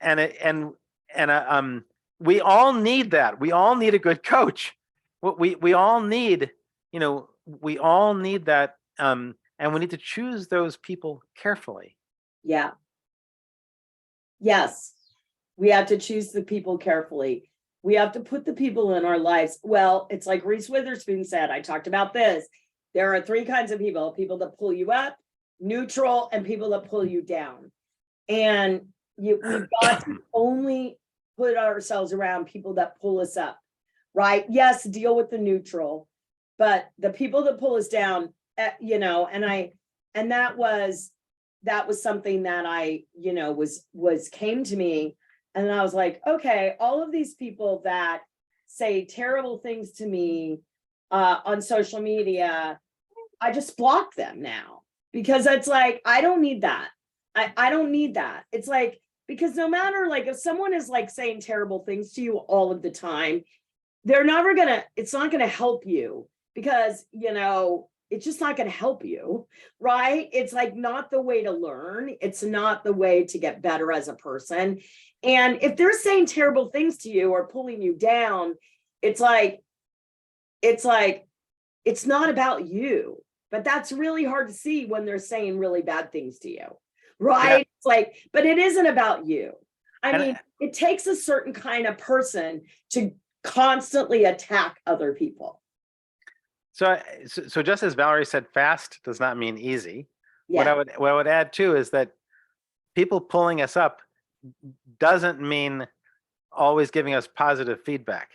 we all need that. We all need a good coach. We all need, we all need that, and we need to choose those people carefully. Yeah. Yes. We have to choose the people carefully. We have to put the people in our lives. Well, it's like Reese Witherspoon said, I talked about this. There are three kinds of people that pull you up, neutral, and people that pull you down. And we've got to only put ourselves around people that pull us up, right? Yes, deal with the neutral, but the people that pull us down, and that was something that I, came to me. And I was like, okay, all of these people that say terrible things to me on social media, I just block them now because it's like, I don't need that. I don't need that. It's like, because no matter, like, if someone is like saying terrible things to you all of the time, it's not gonna help you because, it's just not going to help you, right? It's like not the way to learn. It's not the way to get better as a person. And if they're saying terrible things to you or pulling you down, it's not about you. But that's really hard to see when they're saying really bad things to you, right? Yeah. It's like, but it isn't about you. I mean, it takes a certain kind of person to constantly attack other people. So just as Valerie said, fast does not mean easy. Yeah. What I would add too is that people pulling us up doesn't mean always giving us positive feedback,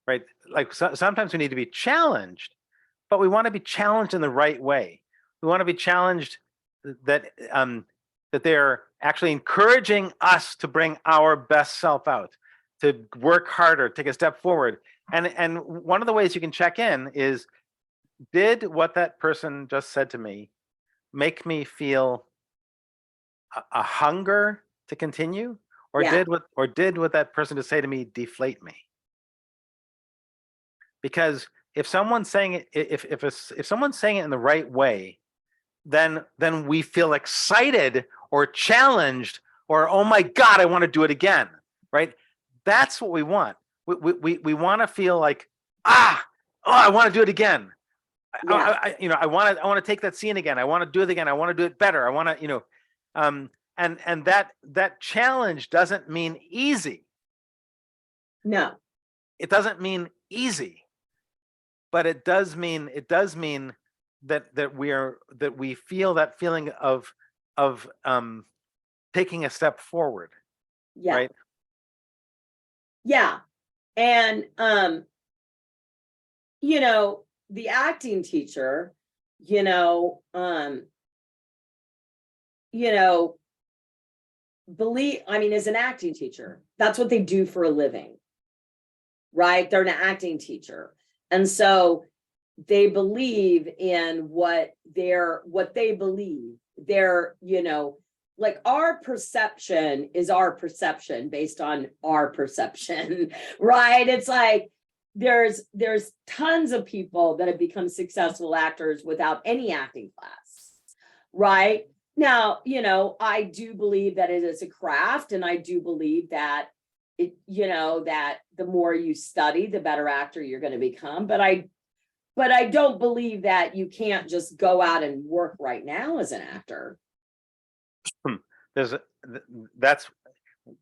right? Like sometimes we need to be challenged, but we want to be challenged in the right way. We want to be challenged that that they're actually encouraging us to bring our best self out, to work harder, take a step forward. And one of the ways you can check in is, did what that person just said to me make me feel a hunger to continue, or Yeah. did what that person just say to me deflate me? Because if someone's saying it, if someone's saying it in the right way, then we feel excited or challenged or, oh my God, I want to do it again, right? That's what we want. We want to feel like, I want to do it again. Yeah. I want to take that scene again. I want to do it again. I want to do it better. I want to, and that challenge doesn't mean easy. No, it doesn't mean easy, but it does mean that we feel that feeling of taking a step forward. Yeah. Right. Yeah. And the acting teacher, is an acting teacher. That's what they do for a living, right? They're an acting teacher. And so they believe in what they believe. They're, like, our perception is our perception based on our perception, right? It's like, there's tons of people that have become successful actors without any acting class, right? Now, I do believe that it is a craft, and I do believe that that the more you study, the better actor you're going to become. But But I don't believe that you can't just go out and work right now as an actor. There's that's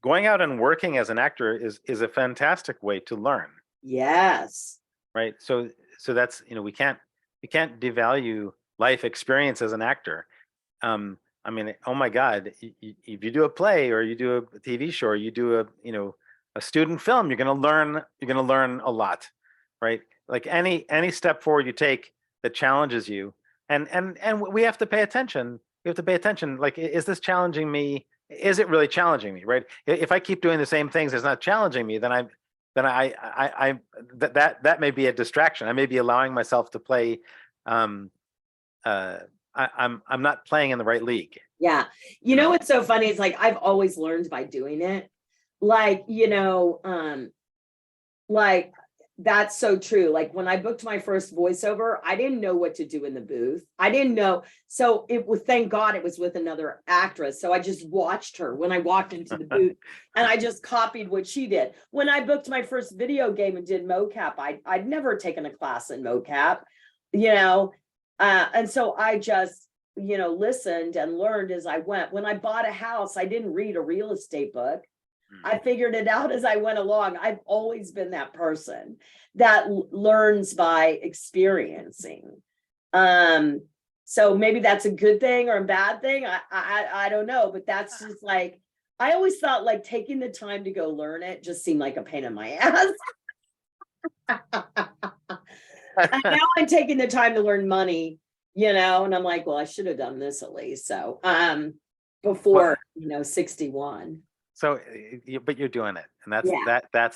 going out and working as an actor is a fantastic way to learn, Yes. right? So that's, we can't devalue life experience as an actor. I mean, oh my God, if you do a play or you do a TV show or you do a student film, you're going to learn a lot, right? Like any step forward you take that challenges you, and we have to pay attention. We have to pay attention. Like, is this challenging me? Is it really challenging me, right? If I keep doing the same things, it's not challenging me, then that may be a distraction. I may be allowing myself to play. I'm not playing in the right league. Yeah. You know what's so funny? It's like I've always learned by doing it. Like, like that's so true. Like when I booked my first voiceover, I didn't know what to do in the booth. I didn't know. So it was, thank God it was with another actress. So I just watched her when I walked into the booth and I just copied what she did. When I booked my first video game and did mocap, I'd never taken a class in mocap, and so I just, listened and learned as I went. When I bought a house, I didn't read a real estate book. I figured it out as I went along. I've always been that person that learns by experiencing. So maybe that's a good thing or a bad thing. I don't know, but that's just like, I always thought like taking the time to go learn it just seemed like a pain in my ass. And now I'm taking the time to learn money, and I'm like, well, I should have done this at least. So, before, 61. So, but you're doing it, and that's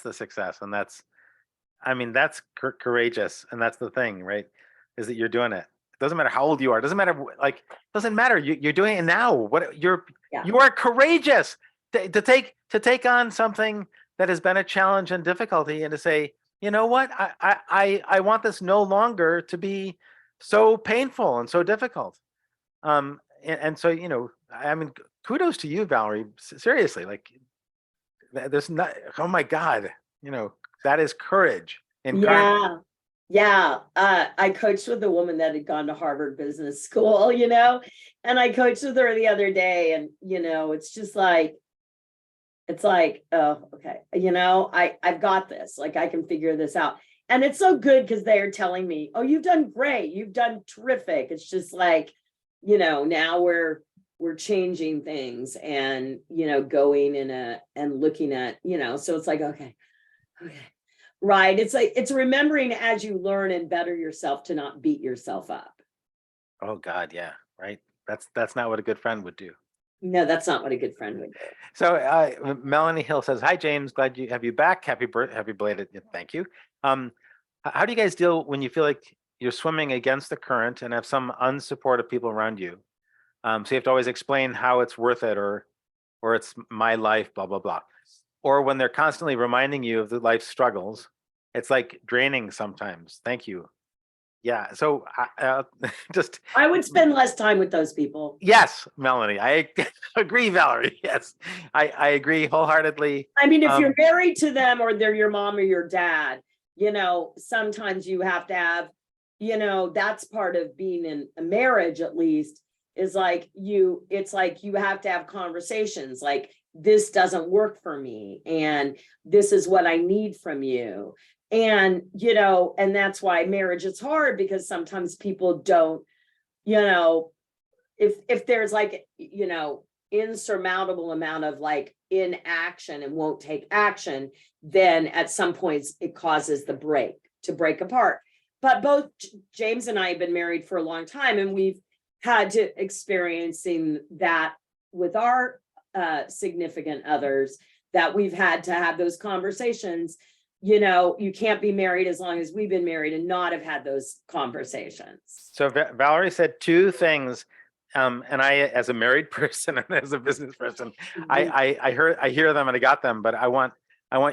the success, and that's courageous, and that's the thing, right? Is that you're doing it. It doesn't matter how old you are. It doesn't matter, doesn't matter. You're doing it now. You are courageous to take on something that has been a challenge and difficulty, and to say, you know what, I want this no longer to be so painful and so difficult. And so, kudos to you, Valerie. Seriously, like, there's not, oh my God, that is courage. Yeah. I coached with a woman that had gone to Harvard Business School, and I coached with her the other day, and, it's just like, oh, okay. I've got this, like, I can figure this out. And it's so good because they are telling me, oh, you've done great. You've done terrific. It's just like, now we're changing things and, going and looking at, so it's like, okay. Right. It's like, it's remembering as you learn and better yourself to not beat yourself up. Oh God. Yeah. Right. That's not what a good friend would do. No, that's not what a good friend would do. So Melanie Hill says, hi, James, glad you have you back. Happy belated. Thank you. How do you guys deal when you feel like you're swimming against the current and have some unsupportive people around you? So you have to always explain how it's worth it, or it's my life, blah, blah, blah. Or when they're constantly reminding you of the life struggles, it's like draining sometimes. Thank you. Yeah. So I would spend less time with those people. Yes, Melanie, I agree, Valerie. Yes, I agree wholeheartedly. I mean, if you're married to them or they're your mom or your dad, sometimes you have to have, that's part of being in a marriage, at least, is like it's like you have to have conversations like, this doesn't work for me, and this is what I need from you. And, and that's why marriage is hard, because sometimes people don't, if there's like, insurmountable amount of like inaction and won't take action, then at some points it causes the break to break apart. But both James and I have been married for a long time, and we've had to experiencing that with our significant others, that we've had to have those conversations. You can't be married as long as we've been married and not have had those conversations. So Valerie said two things, and I, as a married person and as a business person, I hear them and I got them, but I want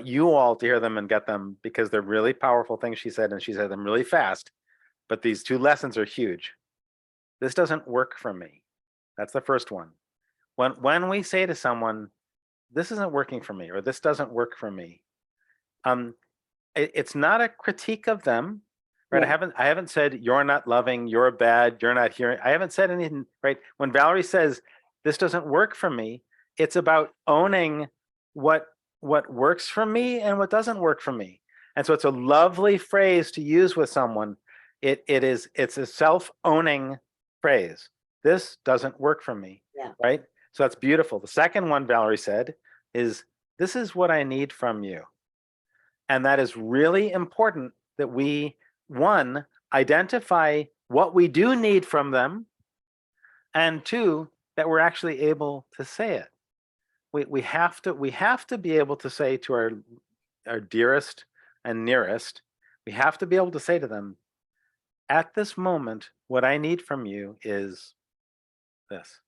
you all to hear them and get them, because they're really powerful things she said, and she said them really fast. But these two lessons are huge. This doesn't work for me. That's the first one. When we say to someone, this isn't working for me, or this doesn't work for me, it's not a critique of them, right? Yeah. I haven't said you're not loving, you're bad, you're not hearing. I haven't said anything, right? When Valerie says this doesn't work for me, it's about owning what works for me and what doesn't work for me. And so it's a lovely phrase to use with someone. It's a self-owning phrase. This doesn't work for me, Yeah. right? So that's beautiful. The second one Valerie said is, this is what I need from you. And that is really important, that we, one, identify what we do need from them, and two, that we're actually able to say it. We have to be able to say to our dearest and nearest, we have to be able to say to them, at this moment, what I need from you is this.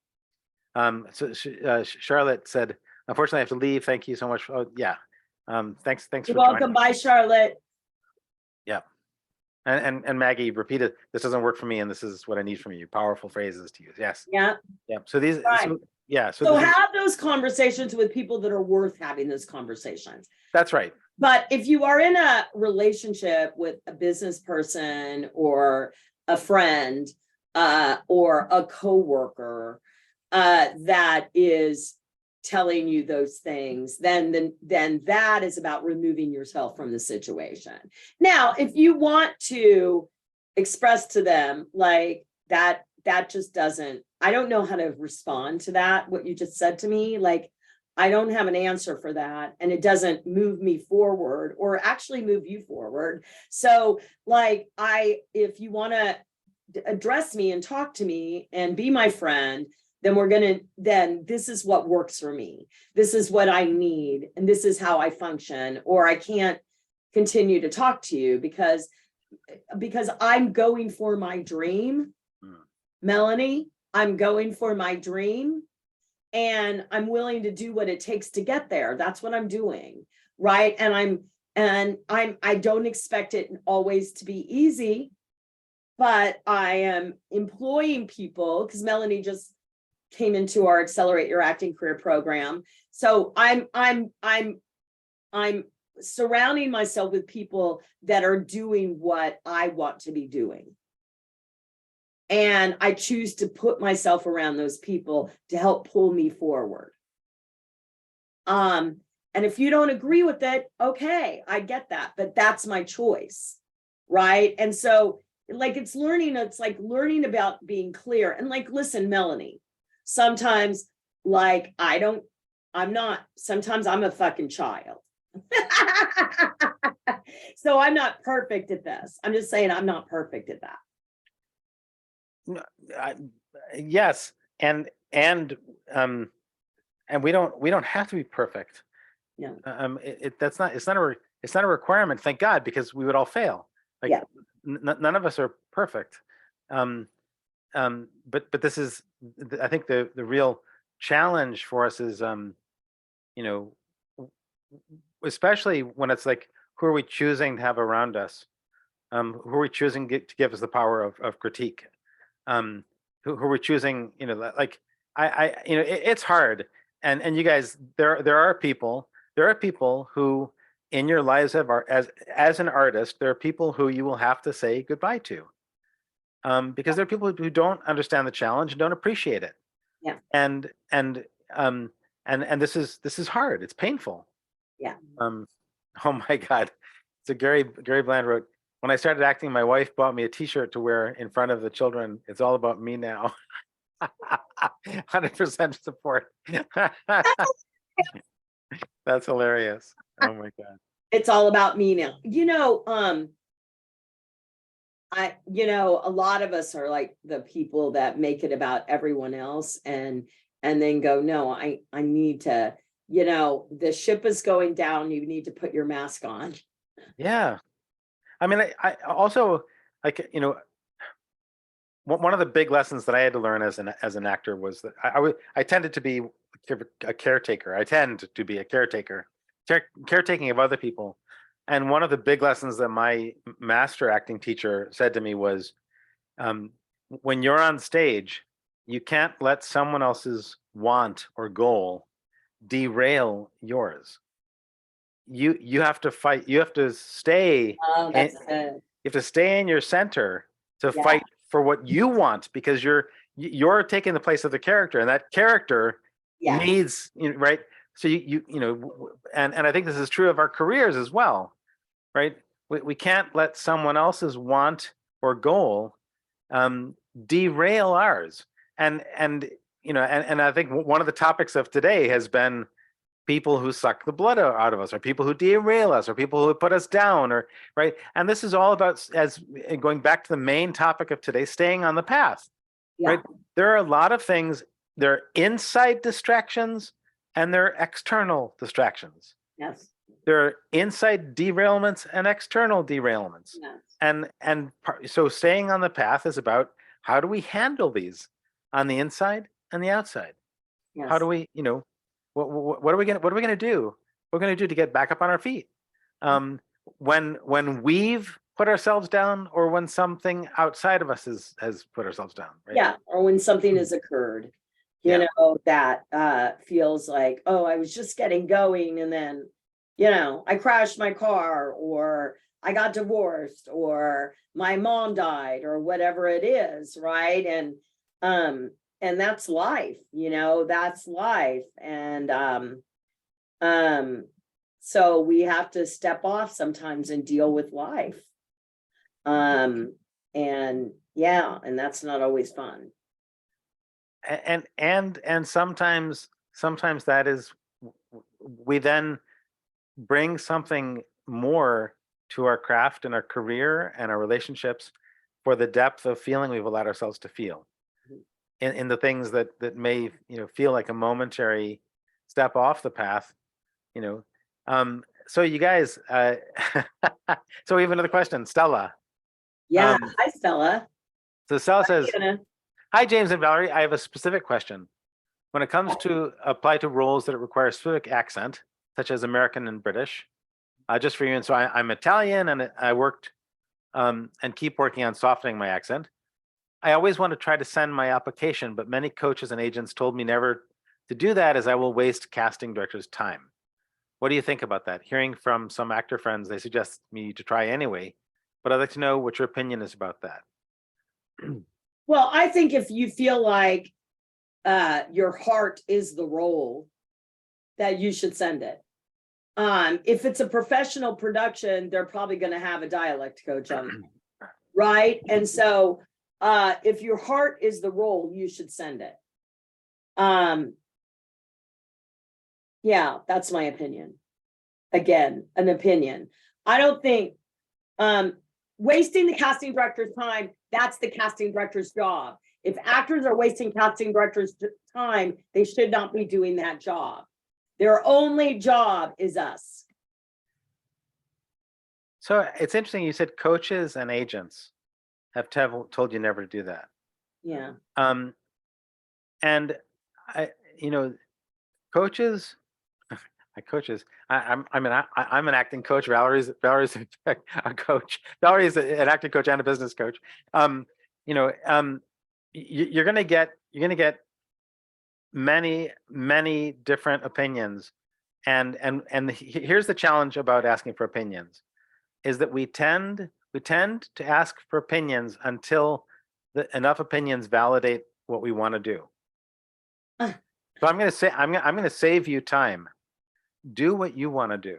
Charlotte said, unfortunately, I have to leave. Thank you so much. Oh, yeah. Thanks You're for welcome. joining. Bye, Charlotte. Yeah. And Maggie repeated, this doesn't work for me, and this is what I need from you. Powerful phrases to use. Yes. Yeah. Yeah. So these, Right. So have those conversations with people that are worth having those conversations. That's right. But if you are in a relationship with a business person or a friend or a coworker that is telling you those things, then that is about removing yourself from the situation. Now, if you want to express to them like that just doesn't, I don't know how to respond to that, what you just said to me. Like, I don't have an answer for that, and it doesn't move me forward or actually move you forward. So like, if you want to address me and talk to me and be my friend, then this is what works for me. This is what I need, and this is how I function, or I can't continue to talk to you because I'm going for my dream. Melanie, I'm going for my dream, and I'm willing to do what it takes to get there. That's what I'm doing, right? And I don't expect it always to be easy, but I am employing people, because Melanie just came into our Accelerate Your Acting Career program. So I'm surrounding myself with people that are doing what I want to be doing. And I choose to put myself around those people to help pull me forward. And if you don't agree with it, okay, I get that, but that's my choice, right? And so like, it's like learning about being clear. And like, listen, Melanie, sometimes like, sometimes I'm a fucking child. So I'm not perfect at this. I'm just saying I'm not perfect at that. Yes, and we don't have to be perfect. No. It's not a requirement. Thank God, because we would all fail. Like, yeah. None of us are perfect. But this is, I think the real challenge for us is, especially when it's like, who are we choosing to have around us? Who are we choosing to give us the power of critique? Who are we choosing? Like, it's hard. And you guys, there are people who in your lives as an artist, there are people who you will have to say goodbye to, because there are people who don't understand the challenge and don't appreciate it. Yeah. And this is hard. It's painful. Yeah. Oh my God. So Gary Bland wrote, when I started acting, my wife bought me a t-shirt to wear in front of the children. It's all about me now. 100% support. That's hilarious. Oh my God. It's all about me now. A lot of us are like the people that make it about everyone else and then go, no, I need to, the ship is going down. You need to put your mask on. Yeah. I mean, I also, like, one of the big lessons that I had to learn as an actor was that I tended to be a caretaker. I tend to be a caretaker, caretaking of other people. And one of the big lessons that my master acting teacher said to me was, when you're on stage, you can't let someone else's want or goal derail yours. You have to fight. You have to stay. Oh, that's good. You have to stay in your center to Yeah. fight for what you want, because you're taking the place of the character, and that character Yes. needs, right? So and I think this is true of our careers as well, right? We can't let someone else's want or goal derail ours. And I think one of the topics of today has been people who suck the blood out of us, or people who derail us, or people who put us down, or right. And this is all about, as going back to the main topic of today, staying on the path. Yeah. Right? There are a lot of things. There are inside distractions and there are external distractions. Yes. There are inside derailments and external derailments. Yes. So staying on the path is about, how do we handle these on the inside and the outside? Yes. How do we, what are we gonna do? What are we gonna do to get back up on our feet? When we've put ourselves down, or when something outside of us has put ourselves down, right? Yeah, or when something has occurred, that feels like, oh, I was just getting going, and then, I crashed my car, or I got divorced, or my mom died, or whatever it is, right? And that's life, that's life. And so we have to step off sometimes and deal with life. And that's not always fun. And sometimes that is, we then bring something more to our craft and our career and our relationships for the depth of feeling we've allowed ourselves to feel in the things that may feel like a momentary step off the path. So you guys, so we have another question. Stella. Yeah. Hi, Stella. So Stella says, Anna. hi, James and Valerie. I have a specific question. When it comes to apply to roles that require a specific accent, such as American and British, just for you, and so I'm Italian, and I worked and keep working on softening my accent. I always want to try to send my application, but many coaches and agents told me never to do that, as I will waste casting directors' time. What do you think about that? Hearing from some actor friends, they suggest me to try anyway, but I'd like to know what your opinion is about that. Well, I think if you feel like your heart is the role, that you should send it. If it's a professional production, they're probably going to have a dialect coach on it, right? And so if your heart is the role, you should send it. Yeah, that's my opinion. Again, an opinion. I don't think wasting the casting director's time, that's the casting director's job. If actors are wasting casting directors' time, they should not be doing that job. Their only job is us. So it's interesting, you said coaches and agents have told you never to do that. Yeah. And coaches, I'm an acting coach. Valerie's a coach. Valerie's an acting coach and a business coach. You're gonna get many different opinions, and here's the challenge about asking for opinions, is that we tend to ask for opinions until enough opinions validate what we want to do. So I'm gonna save you time. Do what you want to do.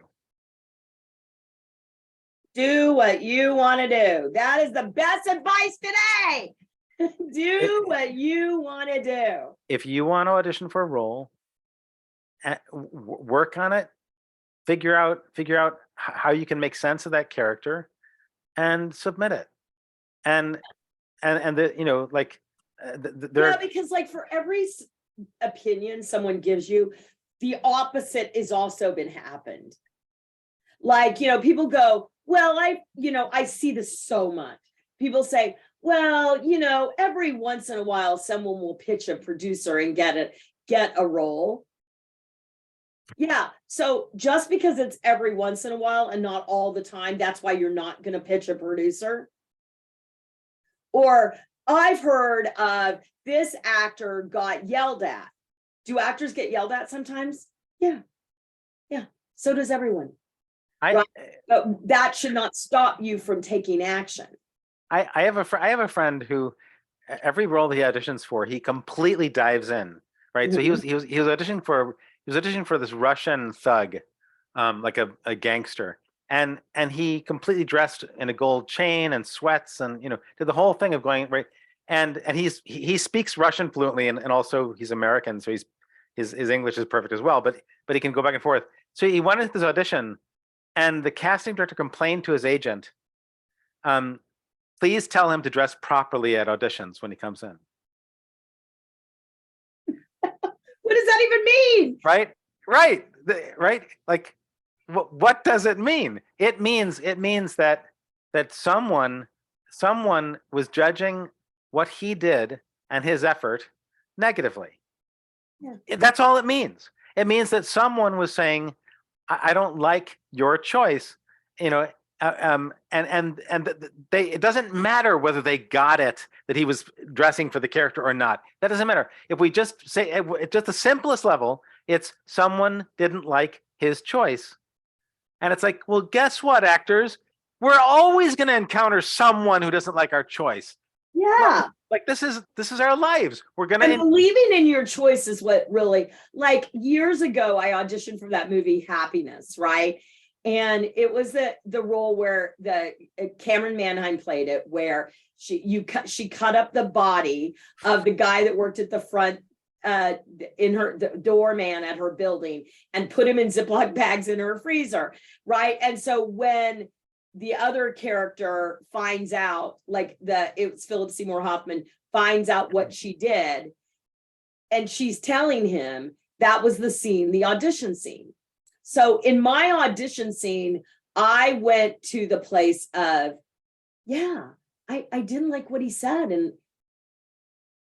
Do what you want to do. That is the best advice today. Do what you want to do. If you want to audition for a role, work on it, figure out how you can make sense of that character, and submit it. And because like for every opinion someone gives you, the opposite is also been happened. Like, people go, well, I see this so much. People say, well, every once in a while, someone will pitch a producer and get a role. Yeah. So just because it's every once in a while and not all the time, that's why you're not going to pitch a producer. Or I've heard of this actor got yelled at. Do actors get yelled at sometimes? Yeah. Yeah. So does everyone. I But that should not stop you from taking action. I have a friend who every role that he auditions for, he completely dives in, right? So he was auditioning for this Russian thug, like a gangster, and he completely dressed in a gold chain and sweats, and did the whole thing of going right. And he speaks Russian fluently, and also he's American, so his English is perfect as well. But he can go back and forth. So he went into this audition, and the casting director complained to his agent, please tell him to dress properly at auditions when he comes in. What does that even mean? Right. Like, what does it mean? It means that someone was judging what he did and his effort negatively. Yeah. That's all it means. It means that someone was saying, I don't like your choice, and it doesn't matter whether they got it that he was dressing for the character or not. That doesn't matter. If we just say at just the simplest level, it's someone didn't like his choice. And it's like, well, guess what, actors? We're always going to encounter someone who doesn't like our choice. Yeah. Like this is our lives. We're going to believing in your choice is what really, like years ago, I auditioned for that movie Happiness, right? And it was the role where the Cameron Manheim played it, where she cut up the body of the guy that worked at the front in the doorman at her building and put him in Ziploc bags in her freezer, right? And so when the other character finds out, like it's Philip Seymour Hoffman finds out what she did, and she's telling him, that was the scene, the audition scene. So in my audition scene, I went to the place of, I didn't like what he said. And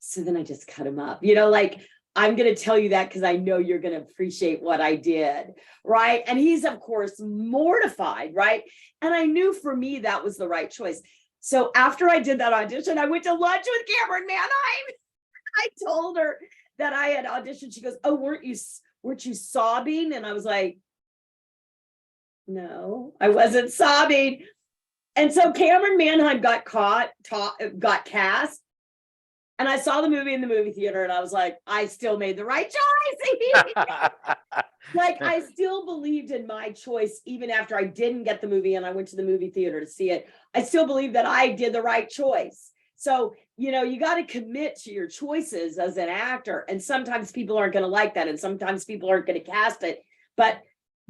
so then I just cut him up, like, I'm going to tell you that because I know you're going to appreciate what I did. Right. And he's, of course, mortified. Right. And I knew for me that was the right choice. So after I did that audition, I went to lunch with Cameron Manheim. I told her that I had auditioned. She goes, oh, weren't you sobbing? And I was like, no, I wasn't sobbing. And so Cameron Manheim got cast. And I saw the movie in the movie theater, and I was like, I still made the right choice. Like, I still believed in my choice, even after I didn't get the movie and I went to the movie theater to see it. I still believe that I did the right choice. So, you got to commit to your choices as an actor. And sometimes people aren't going to like that. And sometimes people aren't going to cast it. But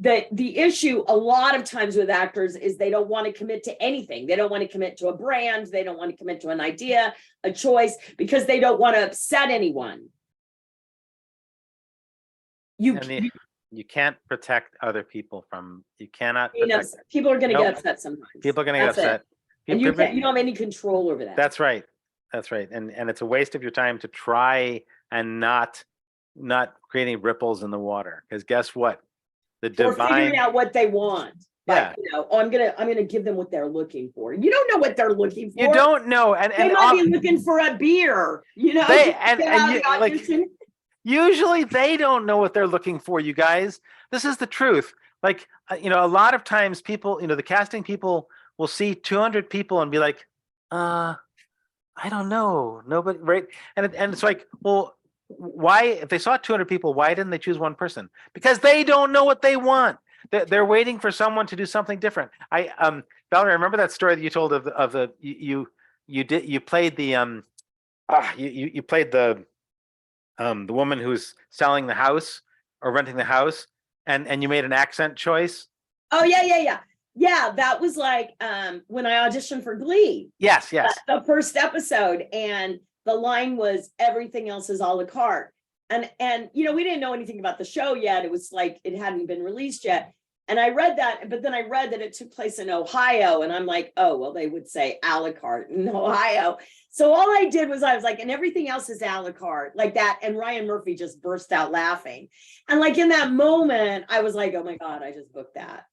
the issue a lot of times with actors is they don't want to commit to anything. They don't want to commit to a brand. They don't want to commit to an idea, a choice, because they don't want to upset anyone. You can't protect other people from, you cannot protect. People are going to get upset sometimes. People are going to get upset. And you don't have any control over that. That's right. And it's a waste of your time to try and not creating ripples in the water. Because guess what? Or figuring out what they want. Yeah. Like, I'm gonna give them what they're looking for. You don't know what they're looking for. You don't know, and they might be looking for a beer. Usually they don't know what they're looking for. You guys, this is the truth. Like a lot of times people, the casting people will see 200 people and be like, I don't know, nobody, right? And it's like, well, why, if they saw 200 people, why didn't they choose one person? Because they don't know what they want. They're waiting for someone to do something different. Valerie, remember that story that you told of the you played the you played the woman who's selling the house or renting the house, and you made an accent choice. Oh yeah. That was like when I auditioned for Glee. Yes. The first episode, and the line was, everything else is a la carte. And we didn't know anything about the show yet. It was like, it hadn't been released yet. And I read that, but then I read that it took place in Ohio. And I'm like, oh, well, they would say a la carte in Ohio. So all I did was I was like, and everything else is a la carte, like that. And Ryan Murphy just burst out laughing. And like in that moment, I was like, oh my God, I just booked that,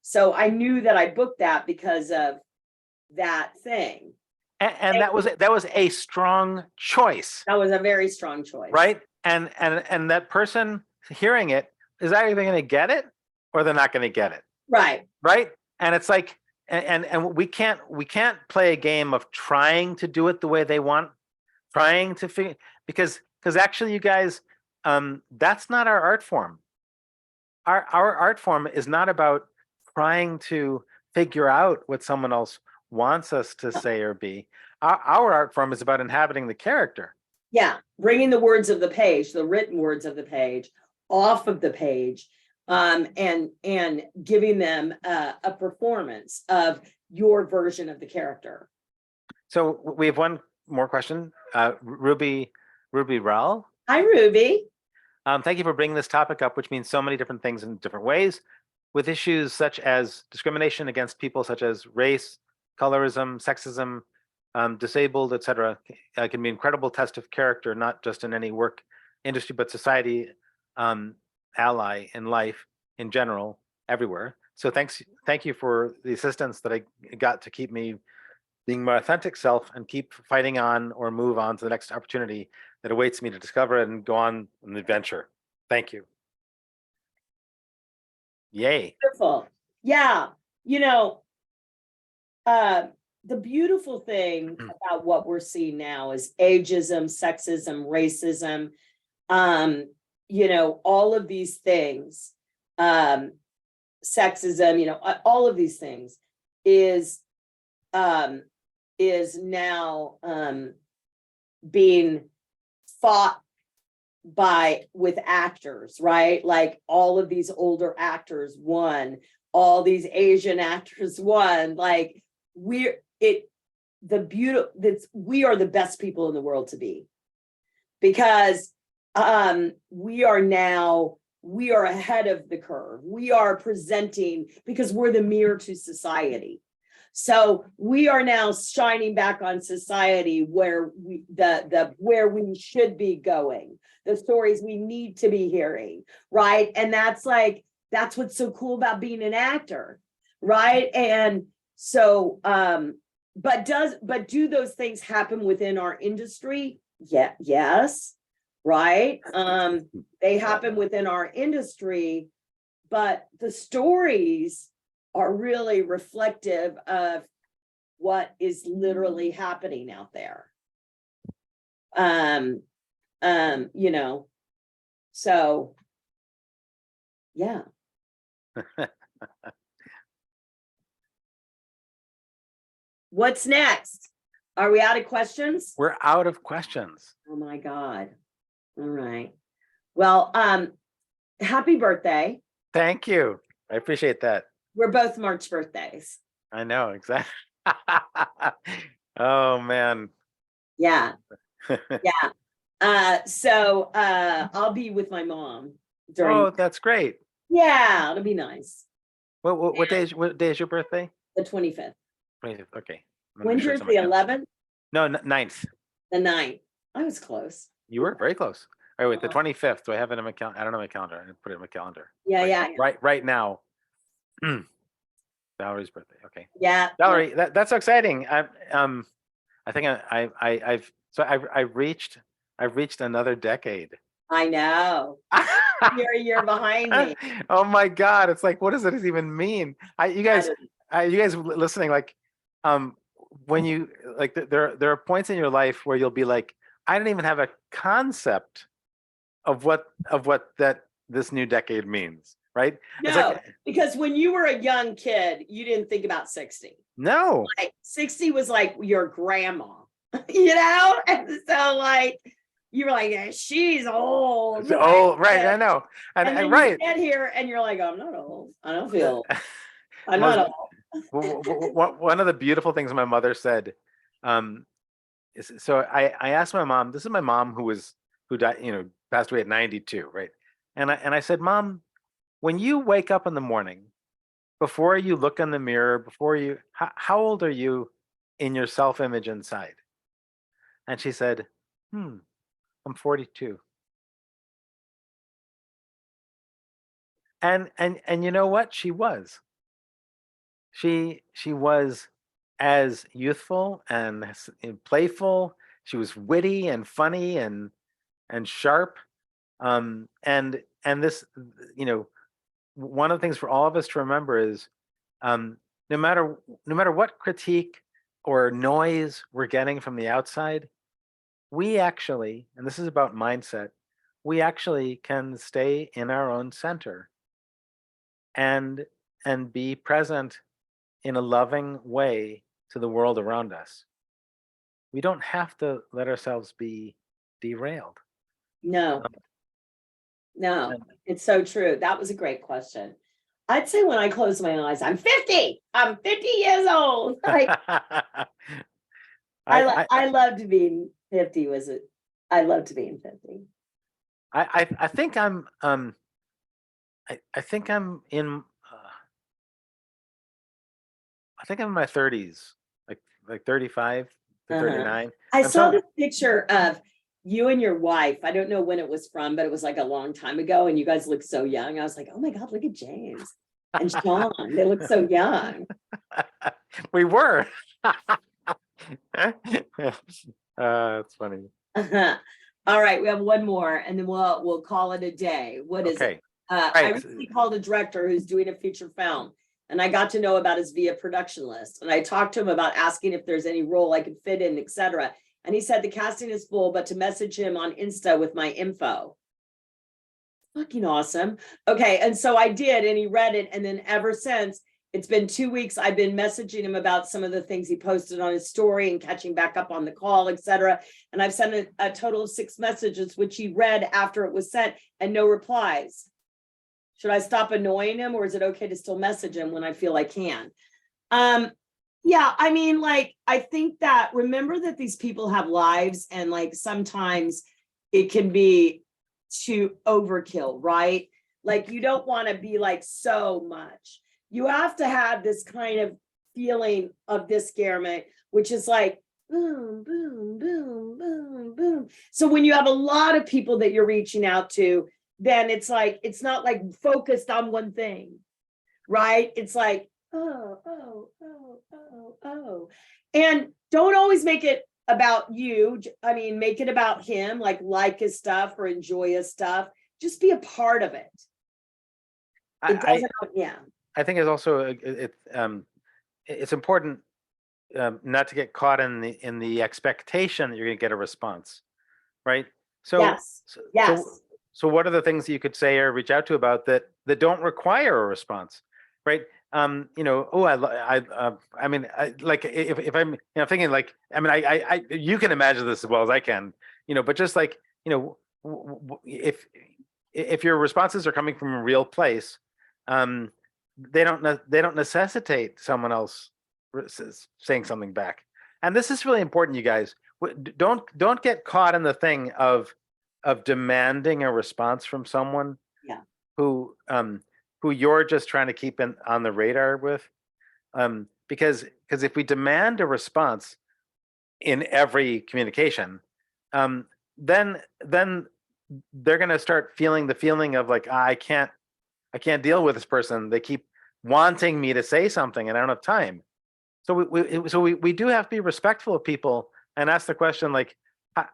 So I knew that I booked that because of that thing. And that was a strong choice. That was a very strong choice. Right? And that person hearing it is either going to get it or they're not going to get it. Right. right? And it's like, and we can't play a game of trying to do it the way they want, trying to figure, because actually, you guys, that's not our art form. Our art form is not about trying to figure out what someone else wants us to say or be. Our art form is about inhabiting the character. Yeah, bringing the words of the page, the written words of the page, off of the page, and giving them a performance of your version of the character. So we have one more question. Ruby Rowell. Hi, Ruby. Thank you for bringing this topic up, which means so many different things in different ways, with issues such as discrimination against people such as race, colorism, sexism, disabled, etc. Can be an incredible test of character, not just in any work industry, but society, ally in life in general, everywhere. So thank you for the assistance that I got to keep me being my authentic self and keep fighting on or move on to the next opportunity that awaits me to discover and go on an adventure. Thank you. Yay. Beautiful. Yeah. The beautiful thing about what we're seeing now is ageism, sexism, racism, all of these things, sexism, all of these things is now being fought with actors, right? Like all of these older actors won, all these Asian actors won. Like we are the best people in the world to be, because we are ahead of the curve. We are presenting because we're the mirror to society. So we are now shining back on society where where we should be going, the stories we need to be hearing, right? And that's what's so cool about being an actor, right? And so, but do those things happen within our industry? Yeah, yes, right. They happen within our industry, but the stories are really reflective of what is literally happening out there. So yeah. What's next? Are we out of questions? We're out of questions. Oh my God. All right. Well, happy birthday. Thank you. I appreciate that. We're both March birthdays. I know, exactly. Oh man. Yeah. Yeah. So I'll be with my mom during. Oh, that's great. Yeah, it'll be nice. What day is your birthday? The 25th. 25th. Okay. When's yours? The 11th? No, 9th. The 9th. I was close. You were very close. All right, wait, the 25th. Do I have it in my calendar? I don't know my calendar. I put it in my calendar. Yeah, yeah. yeah. Right now. Valerie's birthday. Okay. Yeah. Valerie, that's so exciting. I think I've reached another decade. I know. You're a year behind me. Oh my God. It's like, what does it even mean? You guys listening, like, when you like, there are points in your life where you'll be like, I don't even have a concept of what this new decade means, right? No, because when you were a young kid, you didn't think about 60. No. Like 60 was like your grandma, and so like you were like, yeah, she's old. Oh, right. I know. And then right. You get here and you're like, I'm not old. I don't feel old. I'm not old. One of the beautiful things my mother said, is, so I asked my mom, this is my mom who died, passed away at 92, right? And I said, Mom, when you wake up in the morning, before you look in the mirror, how old are you in your self-image inside? And she said, I'm 42. And you know what? She was as youthful and playful. She was witty and funny and sharp. And this, one of the things for all of us to remember is, um, no matter what critique or noise we're getting from the outside, we actually, and this is about mindset, we actually can stay in our own center and be present in a loving way to the world around us. We don't have to let ourselves be derailed. No, no, And it's so true. That was a great question. I'd say when I close my eyes, I'm 50. I'm 50 years old. Like I, I loved being 50 was it. I loved being 50. I think I think I'm in I think I'm in my 30s, like 35 to Uh-huh. 39. I I'm saw so this picture of you and your wife. I don't know when it was from, but it was like a long time ago. And you guys look so young. I was like, oh my God, look at James and Sean. They look so young. we were. It's funny. Uh-huh. All right, we have one more and then we'll call it a day. What is it? Okay. All I right. recently called a director who's doing a feature film, and I got to know about his VIA production list. And I talked to him about asking if there's any role I could fit in, etc. And he said the casting is full, but to message him on Insta with my info. Fucking awesome. Okay, and so I did, and he read it, and then ever since, it's been 2 weeks. I've been messaging him about some of the things he posted on his story and catching back up on the call, etc. And I've sent a total of 6 messages, which he read after it was sent, and no replies. Should I stop annoying him, or is it okay to still message him when I feel I can? Yeah, I mean, like, I think that remember that these people have lives, and like sometimes it can be too overkill, right? Like, you don't want to be like so much. You have to have this kind of feeling of discarement, which is like boom, boom, boom, boom, boom. So when you have a lot of people that you're reaching out to, then it's like, it's not like focused on one thing, right? It's like, oh, oh, oh, oh, oh. And don't always make it about you. I mean, make it about him, like his stuff or enjoy his stuff. Just be a part of it. It I doesn't, yeah. I think it's also it's important not to get caught in the expectation that you're going to get a response, right? So Yes. so Yes. so so what are the things that you could say or reach out to about that don't require a response, right? Oh, I mean, like if I'm, thinking like, I mean, you can imagine this as well as I can, but just like, if your responses are coming from a real place, they don't necessitate someone else saying something back. And this is really important, you guys. Don't get caught in the thing of demanding a response from someone Yeah. who you're just trying to keep on the radar with, because if we demand a response in every communication, then they're going to start feeling the feeling of like, I can't deal with this person. They keep wanting me to say something and I don't have time. So we do have to be respectful of people and ask the question, like,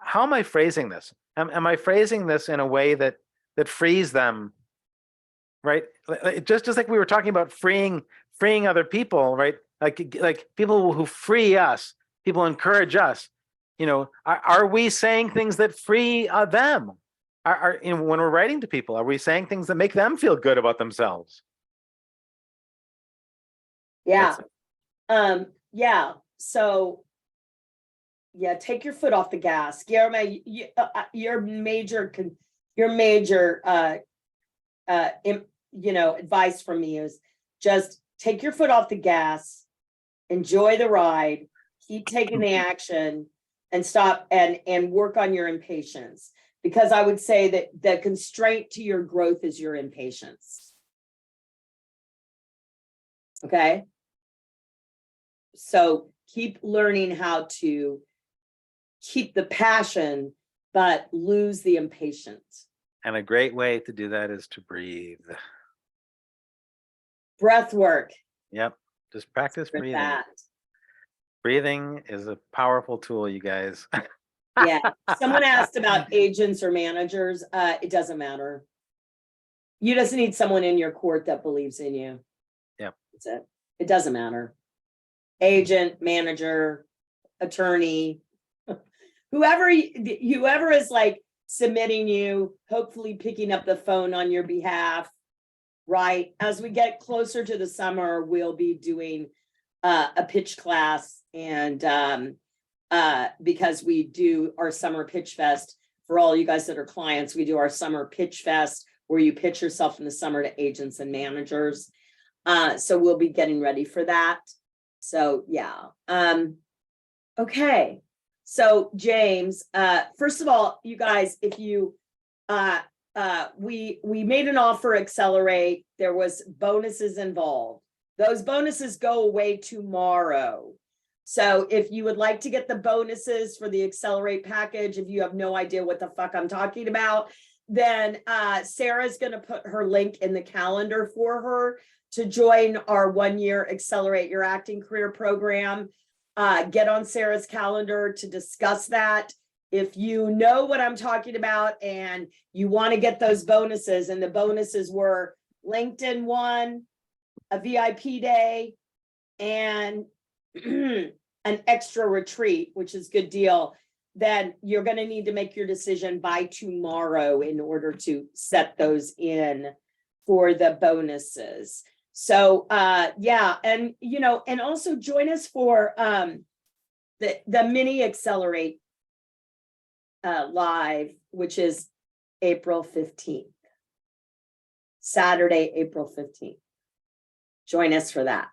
how am I phrasing this? Am I phrasing this in a way that frees them, right? Just like we were talking about freeing other people, right? Like people who free us, people encourage us. Are we saying things that free them? When we're writing to people, are we saying things that make them feel good about themselves? Yeah. Yeah. So yeah, take your foot off the gas. Guillermo, your major advice from me is just take your foot off the gas, enjoy the ride, keep taking the action, and stop and work on your impatience. Because I would say that the constraint to your growth is your impatience. Okay. So keep learning how to keep the passion, but lose the impatience. And a great way to do that is to breathe. Breath work. Yep. Just practice breathing. That. Breathing is a powerful tool, you guys. Yeah. Someone asked about agents or managers. It doesn't matter. You just need someone in your court that believes in you. Yep. That's it. It doesn't matter. Agent, manager, attorney, whoever is like submitting you, hopefully picking up the phone on your behalf, right? As we get closer to the summer, we'll be doing a pitch class, and because we do our summer pitch fest for all you guys that are clients, we do our summer pitch fest where you pitch yourself in the summer to agents and managers. So we'll be getting ready for that. So yeah. Okay. So James, first of all, you guys, if you we made an offer Accelerate, there was bonuses involved. Those bonuses go away tomorrow. So if you would like to get the bonuses for the Accelerate package, if you have no idea what the fuck I'm talking about, then Sarah's going to put her link in the calendar for her to join our 1-year Accelerate Your Acting Career program. Get on Sarah's calendar to discuss that. If you know what I'm talking about and you want to get those bonuses, and the bonuses were LinkedIn one, a VIP day, and an extra retreat, which is a good deal, then you're going to need to make your decision by tomorrow in order to set those in for the bonuses. So yeah, and and also join us for the mini Accelerate live, which is April 15th, Saturday, April 15th. Join us for that.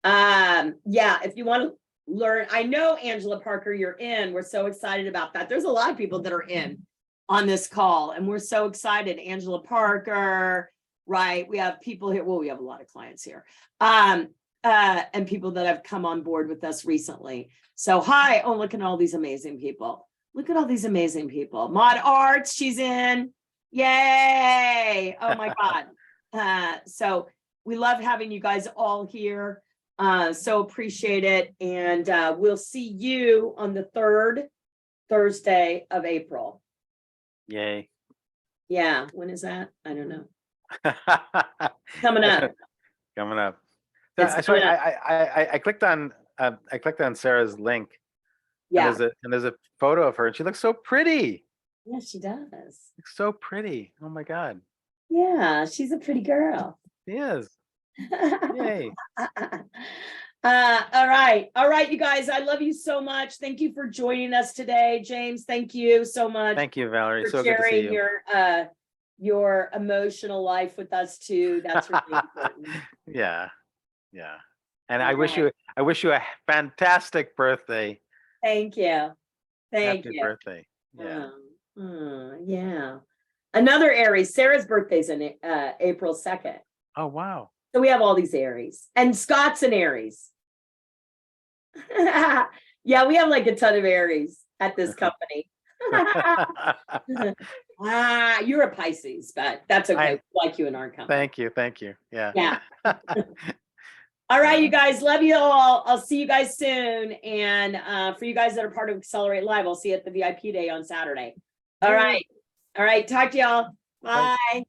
Yeah, if you want to learn, I know Angela Parker, you're in. We're so excited about that. There's a lot of people that are in on this call, and we're so excited. Angela Parker, right? We have people here. Well, we have a lot of clients here. And people that have come on board with us recently. So hi. Oh, look at all these amazing people. Look at all these amazing people. Maud Arts, she's in. Yay. Oh my God. So we love having you guys all here. So appreciate it. And we'll see you on the 3rd Thursday of April. Yay. Yeah. When is that? I don't know. Coming up. Coming up. It's So coming up. I clicked on Sarah's link. Yeah. And there's a photo of her, and she looks so pretty. Yeah, she does. Looks so pretty. Oh my God. Yeah, she's a pretty girl. She is. Yay. All right, you guys. I love you so much. Thank you for joining us today, James. Thank you so much. Thank you, Valerie. For so good to see sharing you. your emotional life with us too. That's really important. Yeah. And I wish you a fantastic birthday. Thank you. Happy birthday. Yeah. Yeah. Another Aries. Sarah's birthday's in April 2nd. Oh wow. So we have all these Aries, and Scott's an Aries. Yeah, we have like a ton of Aries at this company. You're a Pisces, but that's okay. We like you in our company. Thank you. Yeah. Yeah. All right, you guys, love you all. I'll see you guys soon. And for you guys that are part of Accelerate Live, I'll see you at the VIP day on Saturday. All right. Talk to y'all. Bye.